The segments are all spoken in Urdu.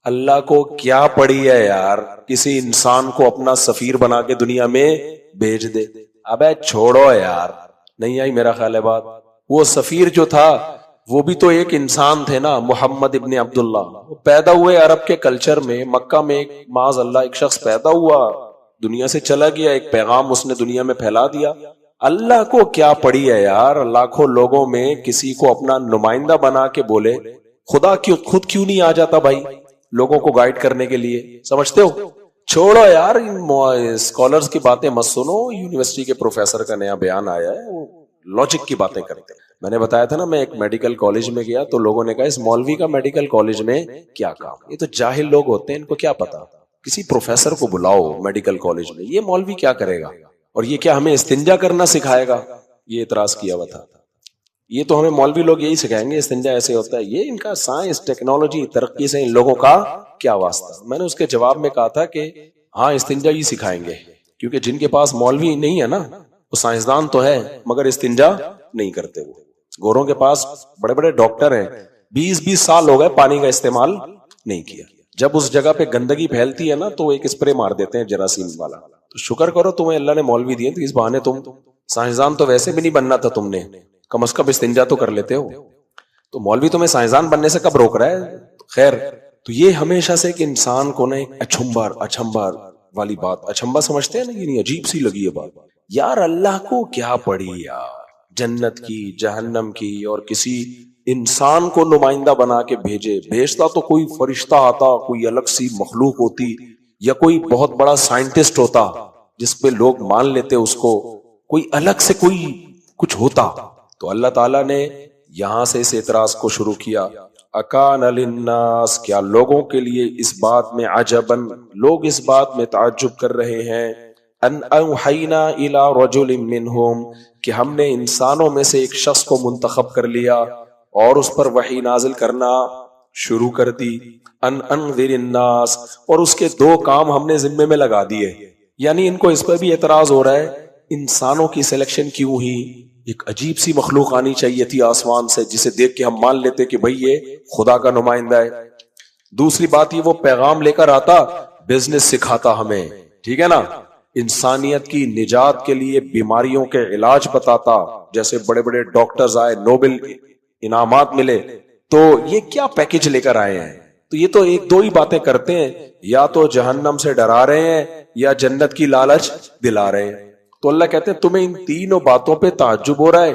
اللہ کو کیا پڑی ہے یار کسی انسان کو اپنا سفیر بنا کے دنیا میں بھیج دے. ابے چھوڑو یار, نہیں آئی میرا خیال ہے بات. وہ سفیر جو تھا وہ بھی تو ایک انسان تھے نا, محمد ابن عبداللہ. وہ پیدا ہوئے عرب کے کلچر میں, مکہ میں معاذ اللہ ایک شخص پیدا ہوا, دنیا سے چلا گیا, ایک پیغام اس نے دنیا میں پھیلا دیا. اللہ کو کیا پڑی ہے یار لاکھوں لوگوں میں کسی کو اپنا نمائندہ بنا کے بولے. خدا خود کیوں نہیں آ جاتا بھائی لوگوں کو گائیڈ کرنے کے لیے؟ سمجھتے ہو؟ چھوڑو یار ان اسکالرز کی باتیں مت سنو. یونیورسٹی کے پروفیسر کا نیا بیان آیا ہے, وہ لاجک کی باتیں کرتے ہیں. میں نے بتایا تھا نا میں ایک میڈیکل کالج میں گیا تو لوگوں نے کہا اس مولوی کا میڈیکل کالج میں کیا کام, یہ تو جاہل لوگ ہوتے ہیں, ان کو کیا پتا, کسی پروفیسر کو بلاؤ میڈیکل کالج میں, یہ مولوی کیا کرے گا, اور یہ کیا ہمیں استنجا کرنا سکھائے گا. یہ اعتراض کیا ہوا تھا. یہ تو ہمیں مولوی لوگ یہی سکھائیں گے استنجا ایسے ہوتا ہے. یہ ان کا سائنس ٹیکنالوجی ترقی سے ان لوگوں کا کیا واسطہ. میں نے اس کے جواب میں کہا تھا کہ ہاں استنجا ہی سکھائیں گے, کیونکہ جن کے پاس مولوی نہیں ہے نا وہ سائنسدان تو ہے مگر استنجا نہیں کرتے. وہ گوروں کے پاس بڑے بڑے ڈاکٹر ہیں, 20 سال ہو گئے پانی کا استعمال نہیں کیا. جب اس جگہ پہ گندگی پھیلتی ہے نا تو ایک اسپرے مار دیتے ہیں جراثیم والا. تو شکر کرو تمہیں اللہ نے مولوی دیے تو اس بہانے تم سائنسدان تو ویسے بھی نہیں بننا تھا تم نے, کم از کم استنجا تو کر لیتے ہو. تو مولوی تمہیں سائنسدان بننے سے کب روک رہا ہے؟ خیر, تو یہ ہمیشہ سے کہ انسان کو نا ایک اچھمبار والی بات, اچھمبا سمجھتے ہیں نا, یہ نہیں عجیب سی لگی ہے بات. یار اللہ کو کیا پڑی یار جنت کی جہنم کی, اور کسی انسان کو نمائندہ بنا کے بھیجتا تو کوئی فرشتہ آتا, کوئی الگ سی مخلوق ہوتی, یا کوئی بہت بڑا سائنٹسٹ ہوتا جس پہ لوگ مان لیتے اس کو, کوئی الگ سے کوئی کچھ ہوتا. تو اللہ تعالیٰ نے یہاں سے اس اعتراض کو شروع کیا, اکان للناس, کیا لوگوں کے لیے اس بات میں عجبن, لوگ اس بات میں تعجب کر رہے ہیں, ان اوحینا الی رجل منہم, کہ ہم نے انسانوں میں سے ایک شخص کو منتخب کر لیا اور اس پر وحی نازل کرنا شروع کر دی, ان انذر الناس, اور اس کے 2 کام ہم نے ذمے میں لگا دیے. یعنی ان کو اس پہ بھی اعتراض ہو رہا ہے انسانوں کی سلیکشن کیوں ہوئی, ایک عجیب سی مخلوق آنی چاہیے تھی آسمان سے جسے دیکھ کے ہم مان لیتے کہ بھئی یہ خدا کا نمائندہ ہے. دوسری بات یہ وہ پیغام لے کر آتا, بزنس سکھاتا ہمیں, ٹھیک ہے نا, انسانیت کی نجات کے لیے بیماریوں کے علاج بتاتا, جیسے بڑے بڑے ڈاکٹرز آئے, نوبل انعامات ملے. تو یہ کیا پیکج لے کر آئے ہیں؟ تو یہ تو 1-2 ہی باتیں کرتے ہیں, یا تو جہنم سے ڈرا رہے ہیں یا جنت کی لالچ دلا رہے ہیں. تو اللہ کہتے ہیں تمہیں ان تینوں باتوں پہ تعجب ہو رہا ہے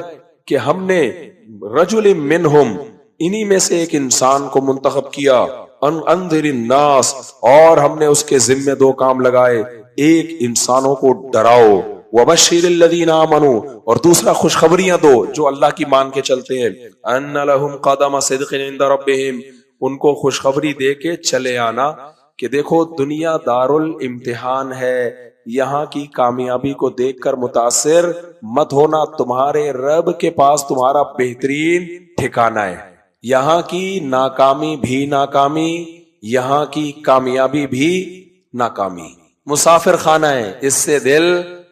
کہ ہم نے رجل منہم, انہی میں سے ایک انسان کو منتخب کیا, ان انذر الناس, اور ہم نے اس کے ذمہ 2 کام لگائے, ایک انسانوں کو ڈراؤ, وبشر الذین آمنوا, اور دوسرا خوشخبریاں دو جو اللہ کی مان کے چلتے ہیں, ان لہم قدم صدق عند ربہم, ان کو خوشخبری دے کے چلے آنا کہ دیکھو دنیا دار الامتحان ہے, یہاں کی کامیابی کو دیکھ کر متاثر مت ہونا, تمہارے رب کے پاس تمہارا بہترین ٹھکانہ ہے. یہاں کی ناکامی بھی ناکامی, یہاں کی کامیابی بھی ناکامی, مسافر خانہ ہے, اس سے دل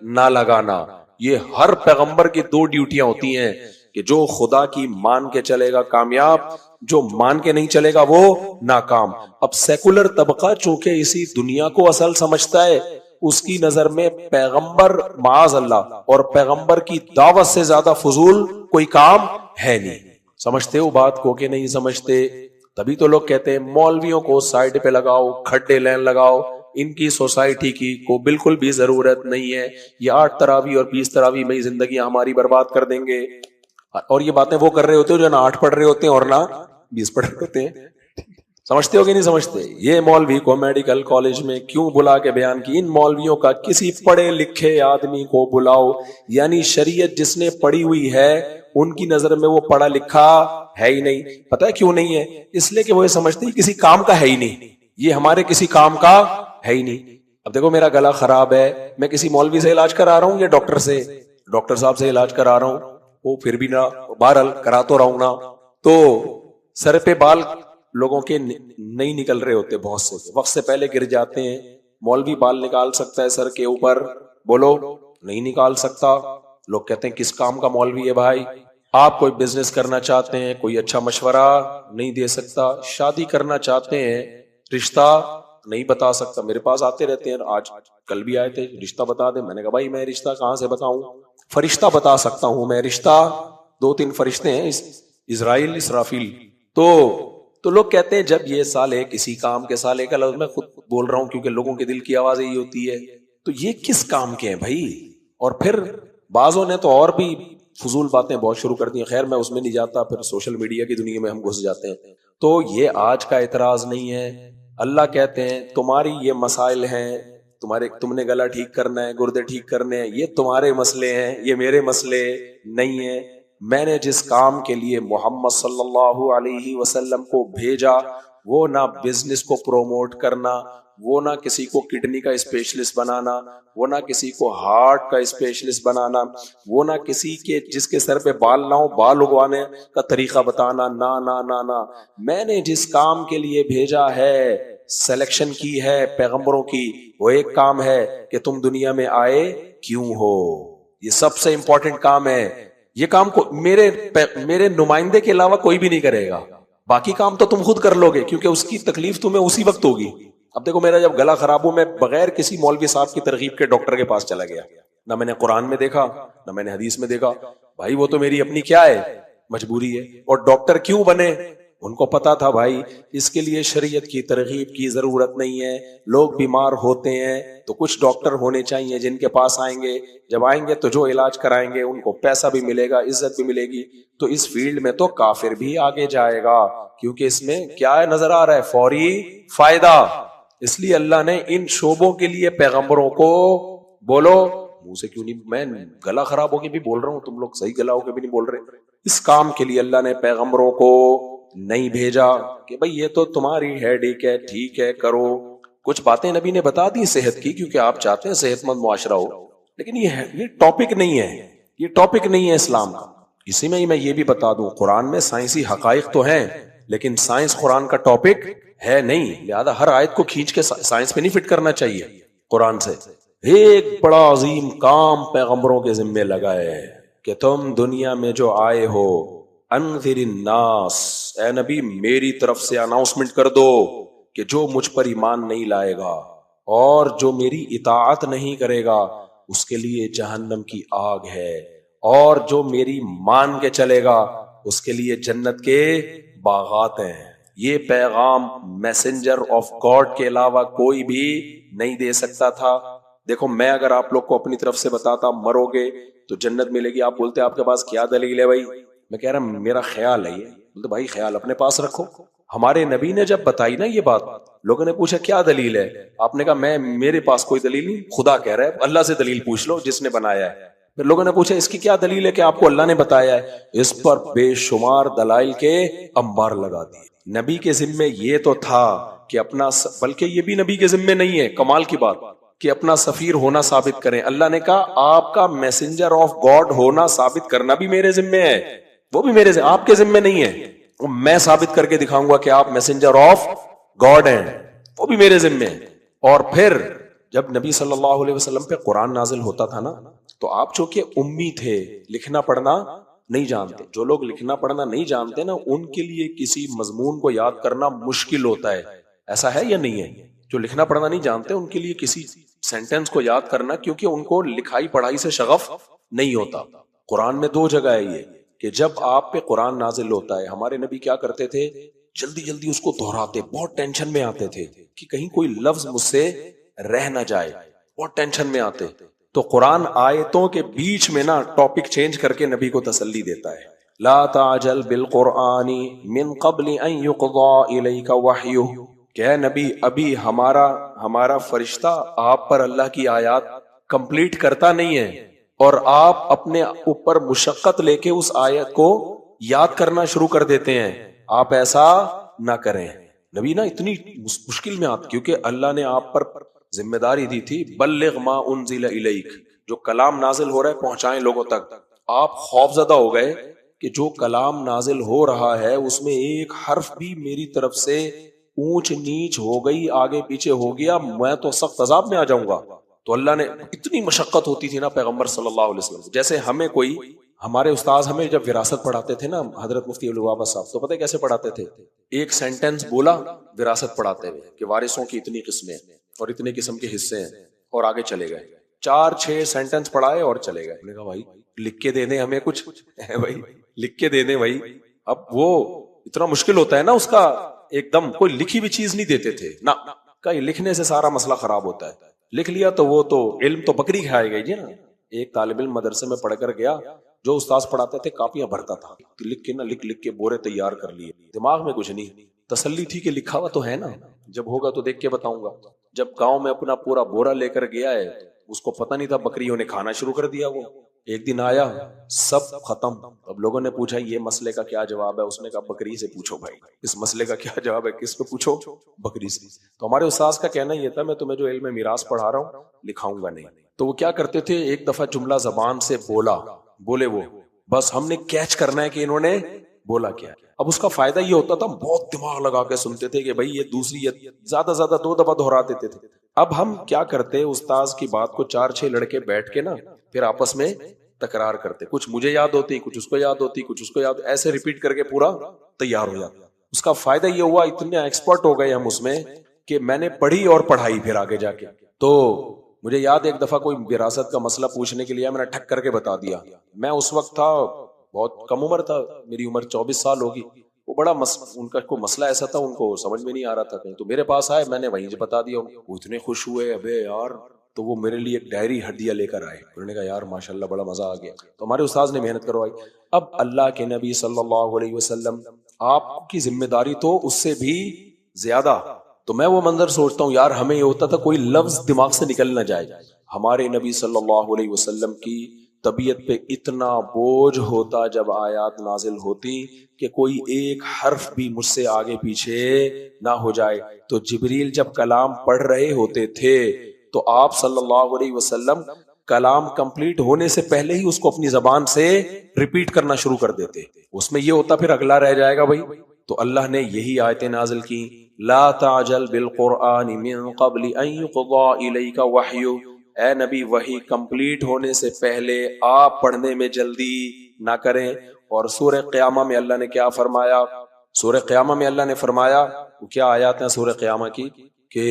نہ لگانا. یہ ہر پیغمبر کی 2 ڈیوٹیاں ہوتی ہیں کہ جو خدا کی مان کے چلے گا کامیاب, جو مان کے نہیں چلے گا وہ ناکام. اب سیکولر طبقہ چونکہ اسی دنیا کو اصل سمجھتا ہے, اس کی نظر میں پیغمبر معاذ اللہ اور پیغمبر کی دعوت سے زیادہ فضول کوئی کام ہے نہیں. سمجھتے ہو بات کو کہ نہیں سمجھتے؟ تبھی تو لوگ کہتے ہیں مولویوں کو سائڈ پہ لگاؤ, کھڈے لین لگاؤ, ان کی سوسائٹی کی کو بالکل بھی ضرورت نہیں ہے, یہ 8 تراویح اور 20 تراویح میں زندگی ہماری برباد کر دیں گے. اور یہ باتیں وہ کر رہے ہوتے ہو جو نہ 8 پڑھ رہے ہوتے ہیں اور نہ 20 پڑھ رہے ہوتے ہیں. سمجھتے ہو کہ نہیں سمجھتے؟ یہ مولوی کو میڈیکل کالج میں کیوں بلا کے بیان کی؟ ان مولویوں کا کسی پڑھے لکھے آدمی کو بلاؤ, یعنی شریعت جس نے پڑھی ہوئی ہے ان کی نظر میں وہ پڑھا لکھا ہے ہی نہیں. پتہ ہے کیوں نہیں ہے؟ اس لیے کہ وہ یہ سمجھتے ہیں کسی کام کا ہے ہی نہیں, یہ ہمارے کسی کام کا ہے ہی نہیں. اب دیکھو میرا گلا خراب ہے, میں کسی مولوی سے علاج کرا رہا ہوں یا ڈاکٹر صاحب سے علاج کرا رہا ہوں, وہ پھر بھی نہ بہرحال کرا تو رہا ہوں نا. تو سر پہ بال لوگوں کے نہیں نکل رہے ہوتے, بہت سے وقت سے پہلے گر جاتے ہیں. مولوی بال نکال سکتا ہے سر کے اوپر؟ بولو نہیں نکال سکتا. لوگ کہتے ہیں کس کام کا مولوی ہے بھائی؟ آپ کوئی بزنس کرنا چاہتے ہیں, کوئی اچھا مشورہ نہیں دے سکتا. شادی کرنا چاہتے ہیں, رشتہ نہیں بتا سکتا. میرے پاس آتے رہتے ہیں, آج کل بھی آئے تھے, رشتہ بتا دے. میں نے کہا بھائی میں رشتہ کہاں سے بتاؤں, فرشتہ بتا سکتا ہوں میں رشتہ. 2-3 فرشتے ہیں, اسرائیل اسرافیل. تو لوگ کہتے ہیں جب یہ سالے کسی کام کے سالے کا لفظ میں خود بول رہا ہوں کیونکہ لوگوں کے دل کی آواز یہی ہوتی ہے, تو یہ کس کام کے ہیں بھائی. اور پھر بعضوں نے تو اور بھی فضول باتیں بہت شروع کر دی ہیں. خیر میں اس میں نہیں جاتا, پھر سوشل میڈیا کی دنیا میں ہم گھس جاتے ہیں. تو یہ آج کا اعتراض نہیں ہے. اللہ کہتے ہیں تمہاری یہ مسائل ہیں, تم نے گلا ٹھیک کرنا ہے, گردے ٹھیک کرنے ہیں, یہ تمہارے مسئلے ہیں, یہ میرے مسئلے نہیں ہیں. میں نے جس کام کے لیے محمد صلی اللہ علیہ وسلم کو بھیجا وہ نہ بزنس کو پروموٹ کرنا, وہ نہ کسی کو کڈنی کا اسپیشلسٹ بنانا, وہ نہ کسی کو ہارٹ کا اسپیشلسٹ بنانا, وہ نہ کسی کے جس کے سر پہ بال نہ ہو بال اگوانے کا طریقہ بتانا. نہ نہ نہ نہ, میں نے جس کام کے لیے بھیجا ہے, سلیکشن کی ہے پیغمبروں کی, وہ ایک کام ہے کہ تم دنیا میں آئے کیوں ہو. یہ سب سے امپورٹنٹ کام ہے. یہ کام کو میرے نمائندے کے علاوہ کوئی بھی نہیں کرے گا. باقی کام تو تم خود کر لو گے کیونکہ اس کی تکلیف تمہیں اسی وقت ہوگی. اب دیکھو میرا جب گلا خراب ہو, میں بغیر کسی مولوی صاحب کی ترغیب کے ڈاکٹر کے پاس چلا گیا. نہ میں نے قرآن میں دیکھا نہ میں نے حدیث میں دیکھا. بھائی وہ تو میری اپنی کیا ہے مجبوری ہے. اور ڈاکٹر کیوں بنے, ان کو پتا تھا بھائی اس کے لیے شریعت کی ترغیب کی ضرورت نہیں ہے. لوگ بیمار ہوتے ہیں تو کچھ ڈاکٹر ہونے چاہیے جن کے پاس آئیں گے, جب آئیں گے تو جو علاج کرائیں گے ان کو پیسہ بھی ملے گا, عزت بھی ملے گی. تو اس فیلڈ میں تو کافر بھی آگے جائے گا کیونکہ اس میں کیا ہے نظر آ رہا ہے, فوری فائدہ. اس لیے اللہ نے ان شعبوں کے لیے پیغمبروں کو, بولو منہ سے کیوں نہیں, میں گلا خراب ہو کے بھی بول رہا ہوں, تم لوگ صحیح گلا ہو کے بھی نہیں بول رہے. اس کام کے لیے اللہ نے پیغمبروں کو نہیں بھیجا کہ بھئی یہ تو تمہاری ہیڈیک ہے, ٹھیک ہے کرو. کچھ باتیں نبی نے بتا دی صحت کی کیونکہ آپ چاہتے ہیں صحت مند معاشرہ ہو, لیکن یہ ٹاپک نہیں ہے, یہ ٹاپک نہیں ہے اسلام کا. اسی میں ہی میں یہ بھی بتا دوں, قرآن میں سائنسی حقائق تو ہیں لیکن سائنس قرآن کا ٹاپک ہے نہیں, لہذا ہر آیت کو کھینچ کے سائنس پہ نہیں فٹ کرنا چاہیے قرآن سے. ایک بڑا عظیم کام پیغمبروں کے ذمے لگائے کہ تم دنیا میں جو آئے ہو, انذر الناس, اے نبی میری طرف سے اناؤنسمنٹ کر دو کہ جو مجھ پر ایمان نہیں لائے گا اور جو میری اطاعت نہیں کرے گا اس کے لیے جہنم کی آگ ہے, اور جو میری مان کے چلے گا اس کے لیے جنت کے باغات ہیں. یہ پیغام میسنجر آف گاڈ کے علاوہ کوئی بھی نہیں دے سکتا تھا. دیکھو میں اگر آپ لوگ کو اپنی طرف سے بتاتا مرو گے تو جنت ملے گی, آپ بولتے آپ کے پاس کیا دلیل ہے بھائی, میں کہہ رہا میرا خیال ہے. یہ بولتے بھائی خیال اپنے پاس رکھو. ہمارے نبی نے جب بتائی نا یہ بات, لوگوں نے پوچھا کیا دلیل ہے, آپ نے کہا میرے پاس کوئی دلیل نہیں, خدا کہہ رہا ہے, اللہ سے دلیل پوچھ لو جس نے بنایا ہے. پھر لوگوں نے پوچھا اس کی کیا دلیل ہے کہ آپ کو اللہ نے بتایا ہے, اس پر بے شمار دلائل کے انبار لگا دیے. نبی کے ذمے یہ تو تھا کہ اپنا, بلکہ یہ بھی نبی کے ذمے نہیں ہے, کمال کی بات, کہ اپنا سفیر ہونا ثابت کریں. اللہ نے کہا آپ کا میسنجر آف گاڈ ہونا ثابت کرنا بھی میرے ذمے ہے, وہ بھی میرے آپ کے ذمے نہیں ہے. میں ثابت کر کے دکھاؤں گا کہ آپ میسنجر آف گاڈ ہیں, وہ بھی میرے ذمے ہے. اور پھر جب نبی صلی اللہ علیہ وسلم پہ قرآن نازل ہوتا تھا نا, تو آپ چونکہ امی تھے, لکھنا پڑھنا نہیں جانتے. جو لوگ لکھنا پڑھنا نہیں جانتے نا ان کے لیے کسی مضمون کو یاد کرنا مشکل ہوتا ہے. ایسا ہے یا نہیں ہے؟ جو لکھنا پڑھنا نہیں جانتے ان کے لیے کسی سینٹنس کو یاد کرنا, کیونکہ ان کو لکھائی پڑھائی سے شغف نہیں ہوتا. قرآن میں 2 جگہ ہے یہ کہ جب آپ پہ قرآن نازل ہوتا ہے, ہمارے نبی کیا کرتے تھے, جلدی جلدی اس کو دہراتے, بہت ٹینشن میں آتے تھے کہ کہیں کوئی لفظ مجھ سے رہ نہ جائے, بہت ٹینشن میں آتے. تو قرآن آیتوں کے بیچ میں نا ٹاپک چینج کر کے نبی کو تسلی دیتا ہے. لا تعجل بالقرآن من قبل ان يقضى الیک وحیہ, کہ اے نبی ابھی ہمارا فرشتہ آپ پر اللہ کی آیات کمپلیٹ کرتا نہیں ہے, اور آپ اپنے اوپر مشقت لے کے اس آیت کو یاد کرنا شروع کر دیتے ہیں. آپ ایسا نہ کریں. نبی نا اتنی مشکل میں آتے, کیونکہ اللہ نے آپ پر ذمہ داری دی تھی, بلغ ما انزل الیک, جو کلام نازل ہو رہا ہے پہنچائیں لوگوں تک. آپ خوف زدہ ہو گئے کہ جو کلام نازل ہو رہا ہے اس میں ایک حرف بھی میری طرف سے اونچ نیچ ہو گئی, آگے پیچھے ہو گیا, میں تو سخت عذاب میں آ جاؤں گا. تو اللہ نے, اتنی مشقت ہوتی تھی نا پیغمبر صلی اللہ علیہ وسلم, جیسے ہمیں کوئی ہمارے استاذ ہمیں جب وراثت پڑھاتے تھے نا حضرت مفتی الوابا صاحب، تو پتہ کیسے پڑھاتے تھے؟ ایک سینٹنس بولا وراثت پڑھاتے ہوئے کہ وارثوں کی اتنی قسمیں اور اتنے قسم کے حصے ہیں، اور آگے چلے گئے 4-6 سینٹنس پڑھائے اور چلے گئے. میں نے کہا بھائی لکھ کے دے دیں ہمیں کچھ بھائی لکھ کے دے دیں بھائی. اب وہ اتنا مشکل ہوتا ہے نا اس کا، ایک دم کوئی لکھی ہوئی چیز نہیں دیتے تھے نا، کہ لکھنے سے سارا مسئلہ خراب ہوتا ہے. لکھ لیا تو وہ تو علم تو بکری کھائے گئی جی نا. ایک طالب علم مدرسے میں پڑھ کر گیا، جو استاذ پڑھاتے تھے کاپیاں بھرتا تھا، تو لکھ کے نا لکھ کے بورے تیار کر لیے، دماغ میں کچھ نہیں. تسلی تھی کہ لکھا ہوا تو ہے نا، جب ہوگا تو دیکھ کے بتاؤں گا. جب گاؤں میں اپنا پورا بورا لے کر گیا ہے، اس کو پتہ نہیں تھا بکریوں نے کھانا شروع کر دیا. وہ ایک دن آیا سب ختم. اب لوگوں نے پوچھا یہ مسئلے کا کیا جواب ہے؟ اس نے کہا بکری سے پوچھو بھائی، اس مسئلے کا کیا جواب ہے؟ کس کو پوچھو؟ بکری سے. تو ہمارے استاذ کا کہنا یہ تھا میں تمہیں جو علم میراث پڑھا رہا ہوں لکھاؤں گا نہیں. تو وہ کیا کرتے تھے، ایک دفعہ جملہ زبان سے بولے وہ بس ہم نے کیچ کرنا ہے کہ انہوں نے بولا کیا. اب اس کا فائدہ یہ ہوتا تھا بہت دماغ لگا کے سنتے تھے کہ بھائی یہ دوسری زیادہ 2 دفعہ دہرا دیتے تھے. اب ہم کیا کرتے، استاذ کی بات کو 4-6 لڑکے بیٹھ کے نا پھر آپس میں تکرار کرتے، کچھ مجھے یاد ہوتی، کچھ اس کو یاد ہوتی، کچھ اس کو یاد، ایسے ریپیٹ کر کے پورا تیار ہو جاتا. اس کا فائدہ یہ ہوا اتنے ایکسپرٹ ہو گئے ہم اس میں کہ میں نے پڑھی اور پڑھائی پھر آگے جا کے. تو مجھے یاد ایک دفعہ کوئی وراثت کا مسئلہ پوچھنے کے لیے میں نے ٹھک کر کے بتا دیا. میں اس وقت تھا بہت کم عمر تھا، میری عمر 24 سال ہوگی. وہ بڑا ان کا کوئی مسئلہ ایسا تھا ان کو سمجھ میں نہیں آ رہا تھا کہیں، تو میرے پاس آئے، میں نے وہیں سے بتا دیا. وہ اتنے خوش ہوئے ابے یار، تو وہ میرے لیے ایک ڈائری ہدیہ لے کر آئے. انہوں نے کہا یار ماشاءاللہ بڑا مزہ آ گیا. تو ہمارے استاذ نے محنت کروائی. اب اللہ کے نبی صلی اللہ علیہ وسلم آپ کی ذمہ داری تو اس سے بھی زیادہ. تو میں وہ منظر سوچتا ہوں یار ہمیں یہ ہوتا تھا کوئی لفظ دماغ سے نکل نہ جائے. ہمارے نبی صلی اللہ علیہ وسلم کی طبیعت پہ اتنا بوجھ ہوتا جب آیات نازل ہوتی کہ کوئی ایک حرف بھی مجھ سے آگے پیچھے نہ ہو جائے. تو جبریل جب کلام پڑھ رہے ہوتے تھے تو آپ صلی اللہ علیہ وسلم کلام کمپلیٹ ہونے سے پہلے ہی اس کو اپنی زبان سے ریپیٹ کرنا شروع کر دیتے. اس میں یہ ہوتا پھر اگلا رہ جائے گا بھائی. تو اللہ نے یہی آیتیں نازل کی، لا تعجل بالقرآن من قبل ان يقضى الیک وحی. اے نبی وحی کمپلیٹ ہونے سے پہلے آپ پڑھنے میں جلدی نہ کریں. اور سورہ قیامہ میں اللہ نے کیا فرمایا؟ سورہ قیامہ میں اللہ نے فرمایا، وہ کیا آیات ہیں سورہ قیامہ کی کہ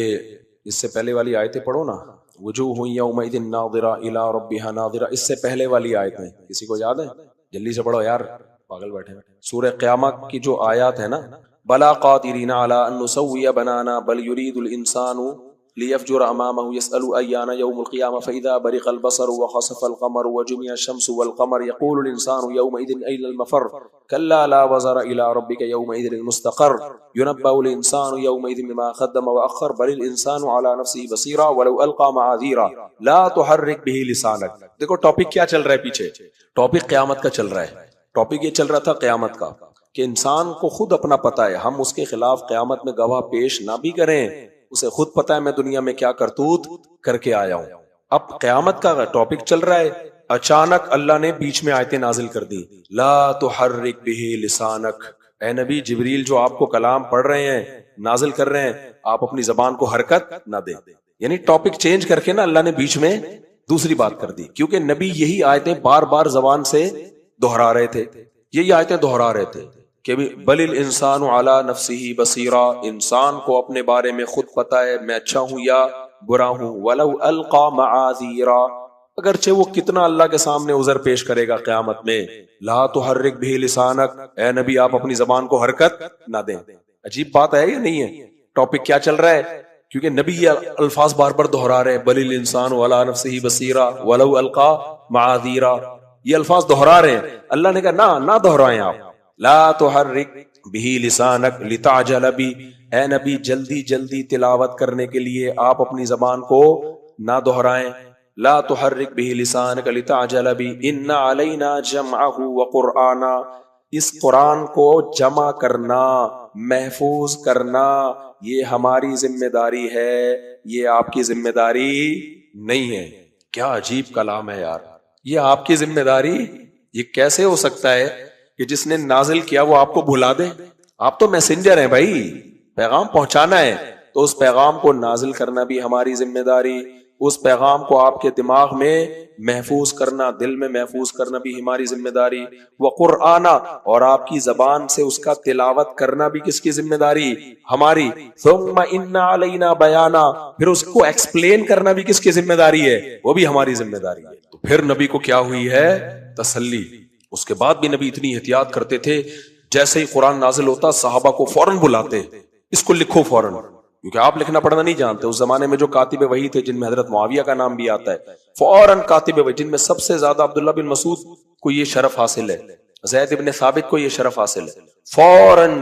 اس سے پہلے والی آیتیں پڑھو نا، وجوہ یومئذ ناظرہ الی ربہا ناظرہ. اس سے پہلے والی آیتیں کسی کو یاد ہیں؟ جلدی سے پڑھو یار، پاگل بیٹھے. سورہ قیامہ کی جو آیات ہے نا، بلا قادرین علی ان نسوی بنانا بل یرید الانسان لیفجر امامہ یسأل ایان یوم القیامہ فاذا برق البصر وخسف القمر وجمع الشمس والقمر یقول الانسان یومئذ این المفر کلا لا وزر الى ربک یومئذ المستقر ينبأ الانسان یومئذ بما قدم واخر بل الانسان على نفسه بصیرا ولو القى معاذیرا لا تحرک به لسانک. دیکھو ٹاپک کیا چل رہا ہے پیچھے، ٹاپک قیامت کا چل رہا ہے. ٹاپک یہ چل رہا تھا قیامت کا کہ انسان کو خود اپنا پتہ ہے، ہم اس کے خلاف قیامت میں گواہ پیش نہ بھی کریں، اسے خود پتہ ہے میں دنیا میں کیا کرتوت کر کے آیا ہوں. اب قیامت کا ٹاپک چل رہا ہے، اچانک اللہ نے بیچ میں آیتیں نازل کر دی، لا تحرک به لسانک. اے نبی جبریل جو آپ کو کلام پڑھ رہے ہیں، نازل کر رہے ہیں، آپ اپنی زبان کو حرکت نہ دیں. یعنی ٹاپک چینج کر کے نا اللہ نے بیچ میں دوسری بات کر دی، کیونکہ نبی یہی آیتیں بار بار زبان سے دہرا رہے تھے، یہی آیتیں دہرا رہے تھے کہ بل الانسان علی نفسہ بصیرا. انسان کو اپنے بارے میں خود پتہ ہے میں اچھا ہوں یا برا ہوں. ولو القى معاذیرا، اگرچہ وہ کتنا اللہ کے سامنے عذر پیش کرے گا قیامت میں. لا تحرک به لسانک، اے نبی آپ اپنی زبان کو حرکت نہ دیں. عجیب بات ہے یا نہیں ہے؟ ٹاپک کیا چل رہا ہے؟ کیونکہ نبی یہ الفاظ بار بار دہرا رہے ہیں، بل الانسان علی نفسہ بصیرا ولو القى معاذیرا. یہ الفاظ دہرا رہے ہیں. اللہ نے کہا نہ دہرائیں آپ. لا تحرک به لسانک لتعجل بی، اے نبی جلدی جلدی تلاوت کرنے کے لیے آپ اپنی زبان کو نہ دہرائیں. لا تحرک به لسانک لتعجل بی ان علینا جمعہ وقرآنا. اس قرآن کو جمع کرنا، محفوظ کرنا، یہ ہماری ذمہ داری ہے، یہ آپ کی ذمہ داری نہیں ہے. کیا عجیب کلام ہے یار، یہ آپ کی ذمہ داری. یہ کیسے ہو سکتا ہے کہ جس نے نازل کیا وہ آپ کو بھلا دے؟ آپ تو میسنجر ہیں بھائی، پیغام پہنچانا ہے، تو اس پیغام کو نازل کرنا بھی ہماری ذمہ داری، اس پیغام کو آپ کے دماغ میں محفوظ کرنا، دل میں محفوظ کرنا بھی ہماری ذمہ داری، وقرآنا، اور آپ کی زبان سے اس کا تلاوت کرنا بھی کس کی ذمہ داری؟ ہماری، ثم ان علینا بیانا، پھر اس کو ایکسپلین کرنا بھی کس کی ذمہ داری ہے؟ وہ بھی ہماری ذمہ داری ہے۔ تو پھر نبی کو کیا ہوئی ہے؟ تسلی۔ اس کے بعد بھی نبی اتنی احتیاط کرتے تھے، جیسے ہی قرآن نازل ہوتا صحابہ کو فوراً بلاتے، اس کو لکھو فوراً، کیونکہ آپ لکھنا پڑھنا نہیں جانتے۔ اس زمانے میں جو کاتب وحی تھے، جن میں حضرت معاویہ کا نام بھی آتا ہے، فوراً کاتب وحی، جن میں سب سے زیادہ عبداللہ بن مسعود کو یہ شرف حاصل ہے، زید بن ثابت کو یہ شرف حاصل ہے، فوراً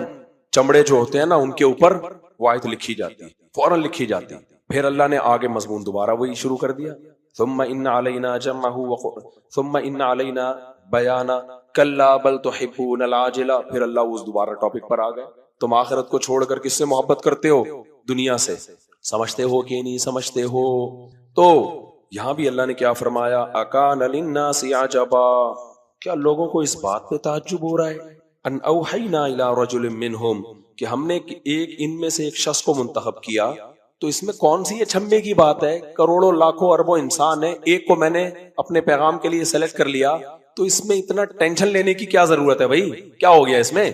چمڑے جو ہوتے ہیں نا ان کے اوپر وہ آیت لکھی جاتی ہے، فوراً لکھی جاتی ہے۔ پھر اللہ نے آگے مضمون دوبارہ وہی شروع کر دیا، ثم ان علینا جمعہ ثم ان علینا بیانا کلا بل تحبون العاجلہ۔ پھر اللہ اس دوبارہ ٹاپک پر آ گئے، تم آخرت کو چھوڑ کر کس سے محبت کرتے ہو؟ دنیا سے۔ سمجھتے ہو کہ نہیں سمجھتے ہو؟ تو یہاں بھی اللہ نے کیا فرمایا؟ اکان للناس عجبا، کیا لوگوں کو اس بات پہ تعجب ہو رہا ہے؟ ان اوحینا الی رجل منہم، کہ ہم نے ایک ان میں سے ایک شخص کو منتخب کیا۔ تو اس میں کون سی اچھمبے کی بات ہے؟ کروڑوں لاکھوں اربوں انسان ہیں، ایک کو میں نے اپنے پیغام کے لیے سلیکٹ کر لیا، تو اس میں اتنا ٹینشن لینے کی کیا ضرورت ہے بھائی؟ کیا ہو گیا اس میں؟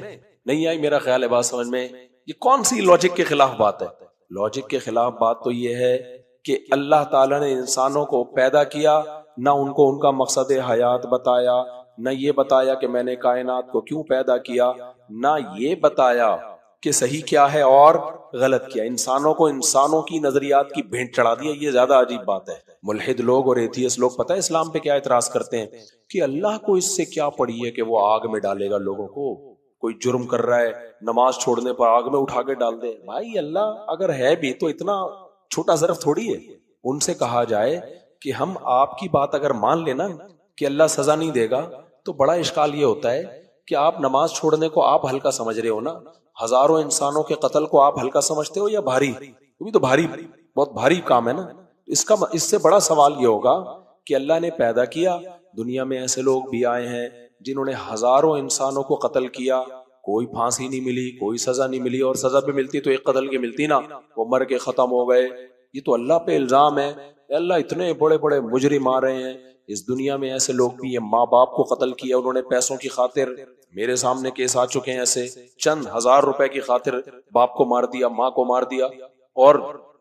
نہیں آئی میرا خیال ہے بات سمجھ میں؟ یہ کون سی لاجک کے خلاف بات ہے؟ لاجک کے خلاف بات تو یہ ہے کہ اللہ تعالیٰ نے انسانوں کو پیدا کیا، نہ ان کو ان کا مقصد حیات بتایا، نہ یہ بتایا کہ میں نے کائنات کو کیوں پیدا کیا، نہ یہ بتایا کہ صحیح کیا ہے اور غلط کیا۔ انسانوں کو انسانوں کی نظریات کی بھینٹ چڑھا دیا، یہ زیادہ عجیب بات ہے۔ ملحد لوگ اور ایتھیس لوگ پتہ ہے اسلام پہ کیا اعتراض کرتے ہیں؟ کہ اللہ کو اس سے کیا پڑی ہے کہ وہ آگ میں ڈالے گا لوگوں کو؟ کوئی جرم کر رہا ہے، نماز چھوڑنے پر آگ میں اٹھا کے ڈال دے۔ بھائی اللہ اگر ہے بھی تو اتنا چھوٹا ظرف تھوڑی ہے۔ ان سے کہا جائے کہ ہم آپ کی بات اگر مان لینا کہ اللہ سزا نہیں دے گا، تو بڑا اشکال یہ ہوتا ہے کہ آپ نماز چھوڑنے کو آپ ہلکا سمجھ رہے ہو نا، ہزاروں انسانوں کے قتل کو آپ ہلکا سمجھتے ہو یا بھاری؟ یہ بھی تو بھاری، بہت بھاری کام ہے نا۔ اس سے بڑا سوال یہ ہوگا کہ اللہ نے پیدا کیا، دنیا میں ایسے لوگ بھی آئے ہیں جنہوں نے ہزاروں انسانوں کو قتل کیا، کوئی پھانسی نہیں ملی، کوئی سزا نہیں ملی، اور سزا بھی ملتی تو ایک قتل کی ملتی نا، وہ مر کے ختم ہو گئے۔ یہ تو اللہ پہ الزام ہے، اللہ اتنے بڑے بڑے مجرم آ رہے ہیں، اس دنیا میں ایسے لوگ بھی ہیں، ماں باپ کو قتل کیا انہوں نے پیسوں کی خاطر۔ میرے سامنے کیس آ چکے ہیں ایسے، چند ہزار روپے کی خاطر باپ کو مار دیا، ماں کو مار دیا، اور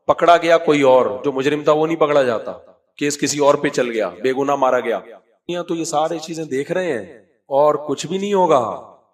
پکڑا گیا کوئی اور، جو مجرم تھا وہ نہیں پکڑا جاتا، کیس کسی اور پہ چل گیا، بے گناہ مارا گیا۔ تو یہ سارے چیزیں دیکھ رہے ہیں اور کچھ بھی نہیں ہوگا۔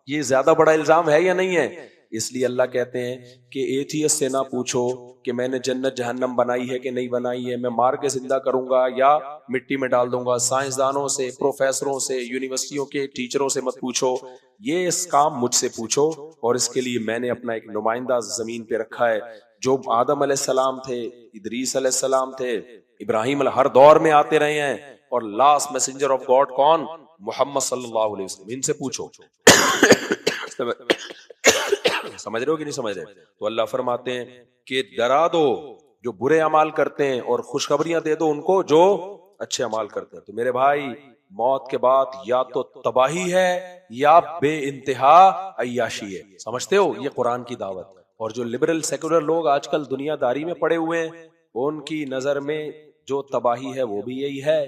یہ زیادہ بڑا الزام ہے یا نہیں ہے؟ اس لیے اللہ کہتے ہیں کہ ایتھیس سے نہ پوچھو کہ میں نے جنت جہنم بنائی ہے کہ نہیں بنائی ہے، میں مار کے زندہ کروں گا یا مٹی میں ڈال دوں گا۔ سائنسدانوں سے، پروفیسروں سے، یونیورسٹیوں کے ٹیچروں سے مت پوچھو، یہ اس کام مجھ سے پوچھو، اور اس کے لیے میں نے اپنا ایک نمائندہ زمین پہ رکھا ہے، جو آدم علیہ السلام تھے، ادریس علیہ السلام تھے، ابراہیم ہر دور میں آتے رہے ہیں، اور لاسٹ میسنجر آف گاڈ کون؟ محمد صلی اللہ علیہ وسلم۔ ان سے پوچھو۔ سمجھ رہے ہو کہ نہیں سمجھ رہے؟ تو اللہ فرماتے ہیں کہ ڈرا دو جو برے اعمال کرتے ہیں، اور خوشخبریاں دے دو ان کو جو اچھے اعمال کرتے ہیں۔ تو میرے بھائی، موت کے بعد یا تو تباہی ہے یا بے انتہا عیاشی ہے۔ سمجھتے ہو؟ یہ قرآن کی دعوت۔ اور جو لبرل سیکولر لوگ آج کل دنیا داری میں پڑے ہوئے ہیں، ان کی نظر میں جو تباہی ہے وہ بھی یہی ہے،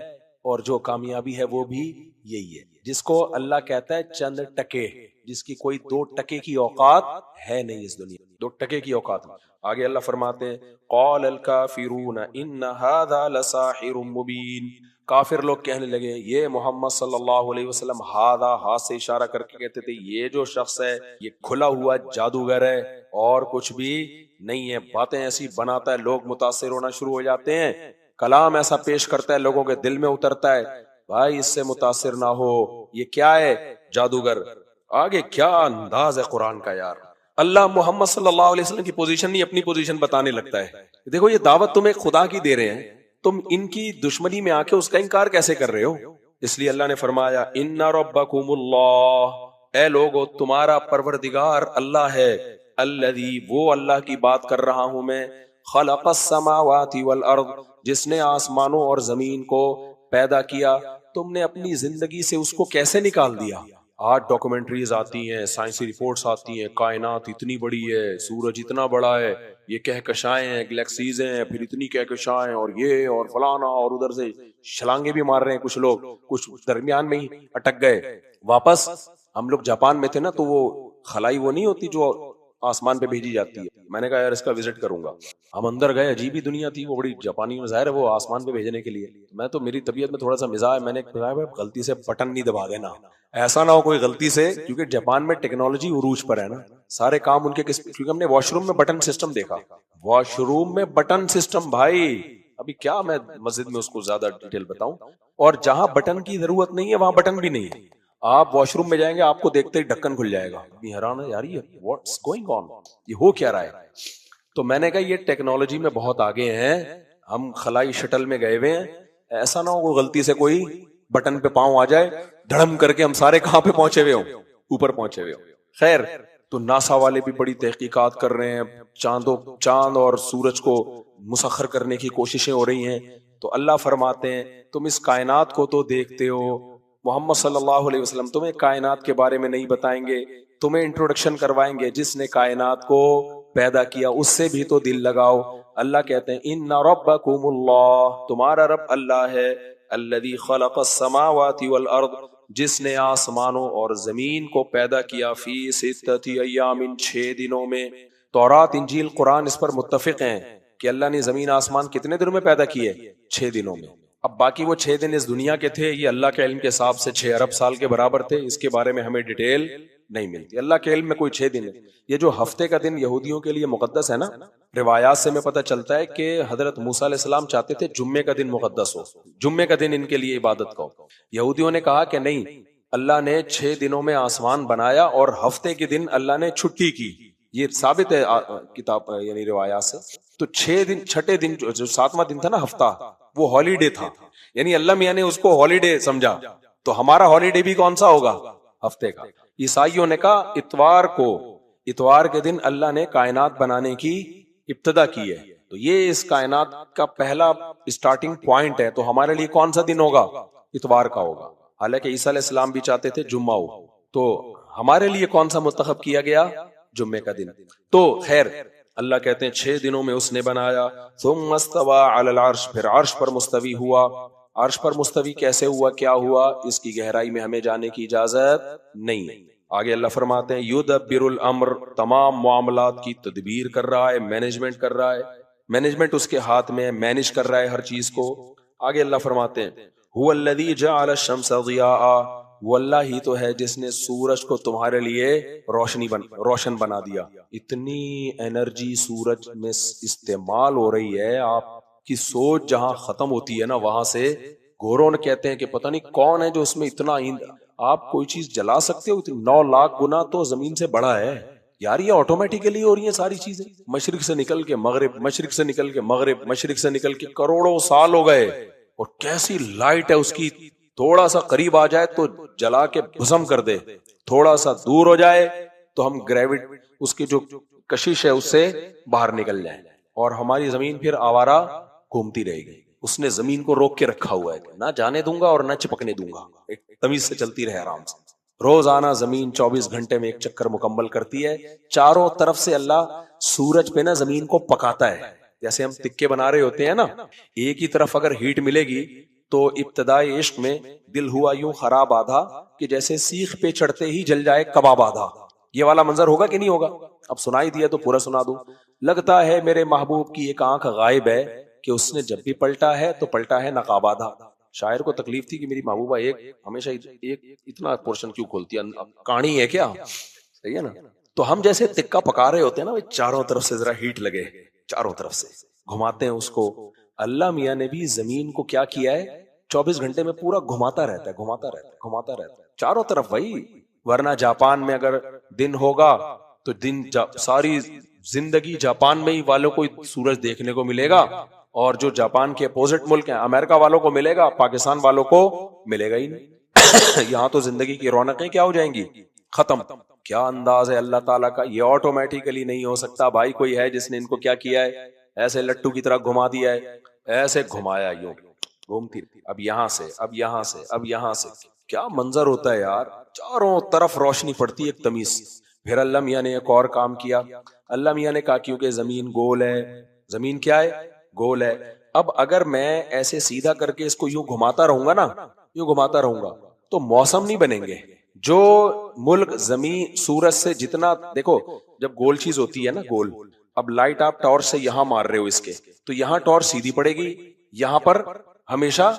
اور جو کامیابی ہے وہ بھی یہی ہے، جس کو اللہ کہتا ہے چند ٹکے، جس کی کوئی 2 ٹکے کی اوقات ہے نہیں اس دنیا، 2 ٹکے کی اوقات میں۔ آگے اللہ فرماتے ہیں قال الکافرون ان ھذا لساحر مبین۔ کافر لوگ کہنے لگے، یہ محمد صلی اللہ علیہ وسلم، ھذا، ہاتھ سے اشارہ کر کے کہتے تھے یہ جو شخص ہے یہ کھلا ہوا جادوگر ہے اور کچھ بھی نہیں ہے، باتیں ایسی بناتا ہے لوگ متاثر ہونا شروع ہو جاتے ہیں، کلام ایسا پیش کرتا ہے لوگوں کے دل میں اترتا ہے۔ بھائی اس سے متاثر نہ ہو، یہ کیا ہے؟ جادوگر۔ آگے کیا انداز ہے قرآن کا یار! اللہ محمد صلی اللہ علیہ وسلم کی پوزیشن نہیں، اپنی پوزیشن بتانے لگتا ہے۔ دیکھو یہ دعوت تمہیں خدا کی دے رہے ہیں، تم ان کی دشمنی میں آ کے اس کا انکار کیسے کر رہے ہو؟ اس لیے اللہ نے فرمایا ان ربکم اللہ، اے لوگو تمہارا پروردگار اللہ ہے، الذی، وہ اللہ کی بات کر رہا ہوں میں، خلق السماوات والارض، جس نے آسمانوں اور زمین کو پیدا کیا۔ تم نے اپنی زندگی سے اس کو کیسے نکال دیا؟ آج ڈاکومنٹریز آتی ہیں، سائنسی رپورٹس آتی ہیں، کائنات اتنی بڑی ہے، سورج اتنا بڑا ہے، یہ کہکشائیں ہیں، گلیکسیز ہیں، پھر اتنی کہکشائیں اور یہ اور فلانا، اور ادھر سے چھلانگے بھی مار رہے ہیں کچھ لوگ، کچھ درمیان میں ہی اٹک گئے۔ واپس ہم لوگ جاپان میں تھے نا، تو وہ خلائی وہ نہیں ہوتی جو آسمان پہ بھیجی جاتی ہے، میں نے کہا یار اس کا وزٹ کروں گا۔ ہم اندر گئے، عجیب ہی دنیا تھی وہ، بڑی جاپانی میں، ظاہر ہے وہ آسمان پہ بھیجنے کے لیے۔ میں تو میری طبیعت میں تھوڑا سا مزاح ہے، میں نے کہا غلطی سے بٹن نہیں دبا دینا، ایسا نہ ہو کوئی غلطی سے، کیونکہ جاپان میں ٹیکنالوجی عروج پر ہے نا، سارے کام ان کے کیونکہ ہم نے واش روم میں بٹن سسٹم دیکھا، واش روم میں بٹن سسٹم بھائی، ابھی کیا میں مسجد میں اس کو زیادہ ڈیٹیل بتاؤں، اور جہاں بٹن کی ضرورت نہیں ہے وہاں بٹن بھی نہیں ہے، آپ واش روم میں جائیں گے آپ کو دیکھتے ہی ڈھکن کھل جائے گا، حیران ہے یار یہ واٹس گوئنگ آن، یہ ہو کیا رہا ہے۔ تو میں نے کہا یہ ٹیکنالوجی میں بہت آگے ہیں، ہم خلائی شٹل میں گئے ہوئے ہیں، ایسا نہ ہو غلطی سے کوئی بٹن پہ پاؤں آ جائے، دھڑم کر کے ہم سارے کہاں پہ پہنچے ہوئے ہوں، اوپر پہنچے ہوئے ہوں۔ خیر، تو ناسا والے بھی بڑی تحقیقات کر رہے ہیں، چاند اور سورج کو مسخر کرنے کی کوششیں ہو رہی ہیں۔ تو اللہ فرماتے ہیں تم اس کائنات کو تو دیکھتے ہو، محمد صلی اللہ علیہ وسلم تمہیں کائنات کے بارے میں نہیں بتائیں گے، تمہیں انٹروڈکشن کروائیں گے، جس نے کائنات کو پیدا کیا اس سے بھی تو دل لگاؤ۔ اللہ کہتے ہیں ان ربکم اللہ، تمہارا رب اللہ ہے، الذی خلق السماوات والارض، جس نے آسمانوں اور زمین کو پیدا کیا، فی ستۃ ایام، 6 دنوں میں۔ تورات انجیل قرآن اس پر متفق ہیں کہ اللہ نے زمین آسمان کتنے دنوں میں پیدا کیے؟ 6 دنوں میں۔ اب باقی وہ 6 دن اس دنیا کے تھے، یہ اللہ کے علم کے حساب سے 6 ارب سال کے برابر تھے، اس کے بارے میں ہمیں ڈیٹیل نہیں ملتی، اللہ کے علم میں کوئی 6 دن ہے۔ یہ جو ہفتے کا دن یہودیوں کے لیے مقدس ہے نا، روایات سے میں پتہ چلتا ہے کہ حضرت موسیٰ علیہ السلام چاہتے تھے جمعے کا دن مقدس ہو، جمعے کا دن ان کے لیے عبادت کا ہو۔ یہودیوں نے کہا کہ نہیں، اللہ نے 6 دنوں میں آسمان بنایا اور ہفتے کے دن اللہ نے چھٹی کی، یہ ثابت ہے کتاب یعنی روایات سے۔ تو 6 دن، چھٹے دن جو 7واں دن تھا نا ہفتہ، وہ ہالیڈے تھا، یعنی اللہ میاں نے اس کو ہالیڈے سمجھا۔ تو ہمارا ہالیڈے بھی کون سا ہوگا؟ ہفتے کا۔ عیسائیوں نے کہا اتوار کو، اتوار کے دن اللہ نے کائنات بنانے کی ابتدا کی ہے، تو یہ اس کائنات کا پہلا اسٹارٹنگ پوائنٹ ہے، تو ہمارے لیے کون سا دن ہوگا؟ اتوار کا ہوگا، حالانکہ عیسیٰ علیہ السلام بھی چاہتے تھے جمعہ ہو، تو ہمارے لیے کون سا منتخب کیا گیا؟ جمعے کا دن۔ تو خیر، اللہ کہتے ہیں 6 دنوں میں اس نے بنایا، ثم استوى علی العرش، پھر عرش پر مستوی ہوا۔ عرش پر مستوی کیسے ہوا، کیا ہوا، اس کی گہرائی میں ہمیں جانے کی اجازت نہیں ہے۔ آگے اللہ فرماتے ہیں یدبر الامر، تمام معاملات کی تدبیر کر رہا ہے، مینجمنٹ کر رہا ہے، مینجمنٹ اس کے ہاتھ میں ہے، مینج کر رہا ہے ہر چیز کو۔ آگے اللہ فرماتے ہیں هو الذی جعل الشمس ضیاء، وہ اللہ ہی تو ہے جس نے سورج کو تمہارے لیے روشن بنا دیا۔ اتنی انرجی سورج میں استعمال ہو رہی ہے، آپ کی سوچ جہاں ختم ہوتی ہے نا، وہاں سے گوروں نے کہتے ہیں کہ پتہ نہیں کون ہے جو اس میں اتنا آپ کوئی چیز جلا سکتے ہو، 9 لاکھ گنا تو زمین سے بڑا ہے یار، یہ آٹومیٹیکلی ہو رہی ہیں ساری چیزیں، مشرق سے نکل کے مغرب، مشرق سے نکل کے مغرب، مشرق سے نکل کے کروڑوں سال ہو گئے، اور کیسی لائٹ ہے اس کی، تھوڑا سا قریب آ جائے تو جلا کے بھسم کر دے، تھوڑا سا دور ہو جائے تو ہم گریوٹ اس کی جو کشش ہے اس سے باہر نکل جائیں، اور ہماری زمین پھر آوارہ گھومتی رہے گی۔ اس نے زمین کو روک کے رکھا ہوا ہے، نہ جانے دوں گا اور نہ چپکنے دوں گا، ایک تمیز سے چلتی رہے آرام سے۔ روزانہ زمین 24 گھنٹے میں ایک چکر مکمل کرتی ہے، چاروں طرف سے اللہ سورج پہ نا زمین کو پکاتا ہے، جیسے ہم تکے بنا رہے ہوتے ہیں نا، ایک ہی طرف اگر ہیٹ ملے گی تو ابتدائی عشق میں دل ہوا یوں خراب آدھا کہ جیسے سیخ پہ چڑھتے ہی جل جائے کباب آدھا، یہ والا منظر ہوگا کہ نہیں ہوگا؟ اب سنائی دیا تو پورا سنا دوں۔ لگتا ہے میرے محبوب کی ایک آنکھ غائب ہے کہ اس نے جب بھی پلٹا ہے تو پلٹا ہے نقاب آدھا۔ شاعر کو تکلیف تھی کہ میری محبوبہ ایک ہمیشہ ایک اتنا پورشن کیوں کھولتی ہے، کہانی ہے کیا؟ صحیح ہے نا؟ تو ہم جیسے تکا پکا رہے ہوتے ہیں نا، چاروں طرف سے ذرا ہیٹ لگے، چاروں طرف سے گھماتے ہیں اس کو۔ اللہ میاں نے بھی زمین کو کیا کیا ہے، 24 گھنٹے میں پورا گھماتا رہتا ہے، گھماتا رہتا ہے، گھماتا رہتا ہے چاروں طرف بھائی۔ ورنہ جاپان میں اگر دن ہوگا تو ساری زندگی جاپان میں ہی والوں کو سورج دیکھنے کو ملے گا، اور جو جاپان کے اپوزٹ ملک ہیں امریکہ والوں کو ملے گا، پاکستان والوں کو ملے گا ہی نہیں۔ یہاں تو زندگی کی رونقیں کیا ہو جائیں گی، ختم۔ کیا انداز ہے اللہ تعالیٰ کا، یہ آٹومیٹیکلی نہیں ہو سکتا بھائی، کوئی ہے جس نے ان کو کیا کیا ہے، ایسے لٹو کی طرح گھما دیا ہے، ایسے گھمایا یوں گھومتی رہتی، اب یہاں سے، اب یہاں سے، اب یہاں سے. کیا منظر ہوتا ہے یار، چاروں طرف روشنی پڑتی ہے ایک تمیز. پھر اللہ میاں نے ایک اور کام کیا. اللہ میاں نے کہا کیونکہ زمین گول ہے، زمین کیا ہے؟ گول ہے. اب اگر میں ایسے سیدھا کر کے اس کو یوں گھماتا رہوں گا نا، یوں گھماتا رہوں گا تو موسم نہیں بنیں گے. جو ملک زمین سورج سے جتنا، دیکھو جب گول چیز ہوتی ہے نا، گول، اب لائٹ آپ ٹارچ سے یہاں مار رہے ہو اس کے، تو یہاں ٹارچ سیدھی پڑے گی، یہاں پر ہمیشہ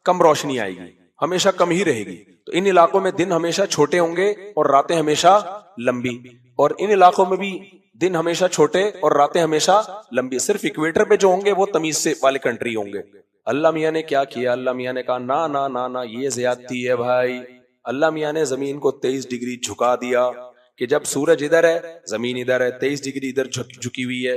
کم روشنی آئے گی، ہمیشہ کم ہی رہے گی. تو ان علاقوں میں دن ہمیشہ چھوٹے ہوں گے اور راتیں ہمیشہ لمبی، اور ان علاقوں میں بھی دن ہمیشہ چھوٹے اور راتیں ہمیشہ لمبی. صرف اکویٹر پہ جو ہوں گے وہ تمیز سے والے کنٹری ہوں گے. اللہ میاں نے کیا کیا؟ اللہ میاں نے کہا نا نا نا نا، یہ زیادتی ہے بھائی. اللہ میاں نے زمین کو 23 ڈگری جھکا دیا کہ جب سورج ادھر ہے زمین ادھر ہے، 23 ڈگری ادھر جھکی ہوئی ہے.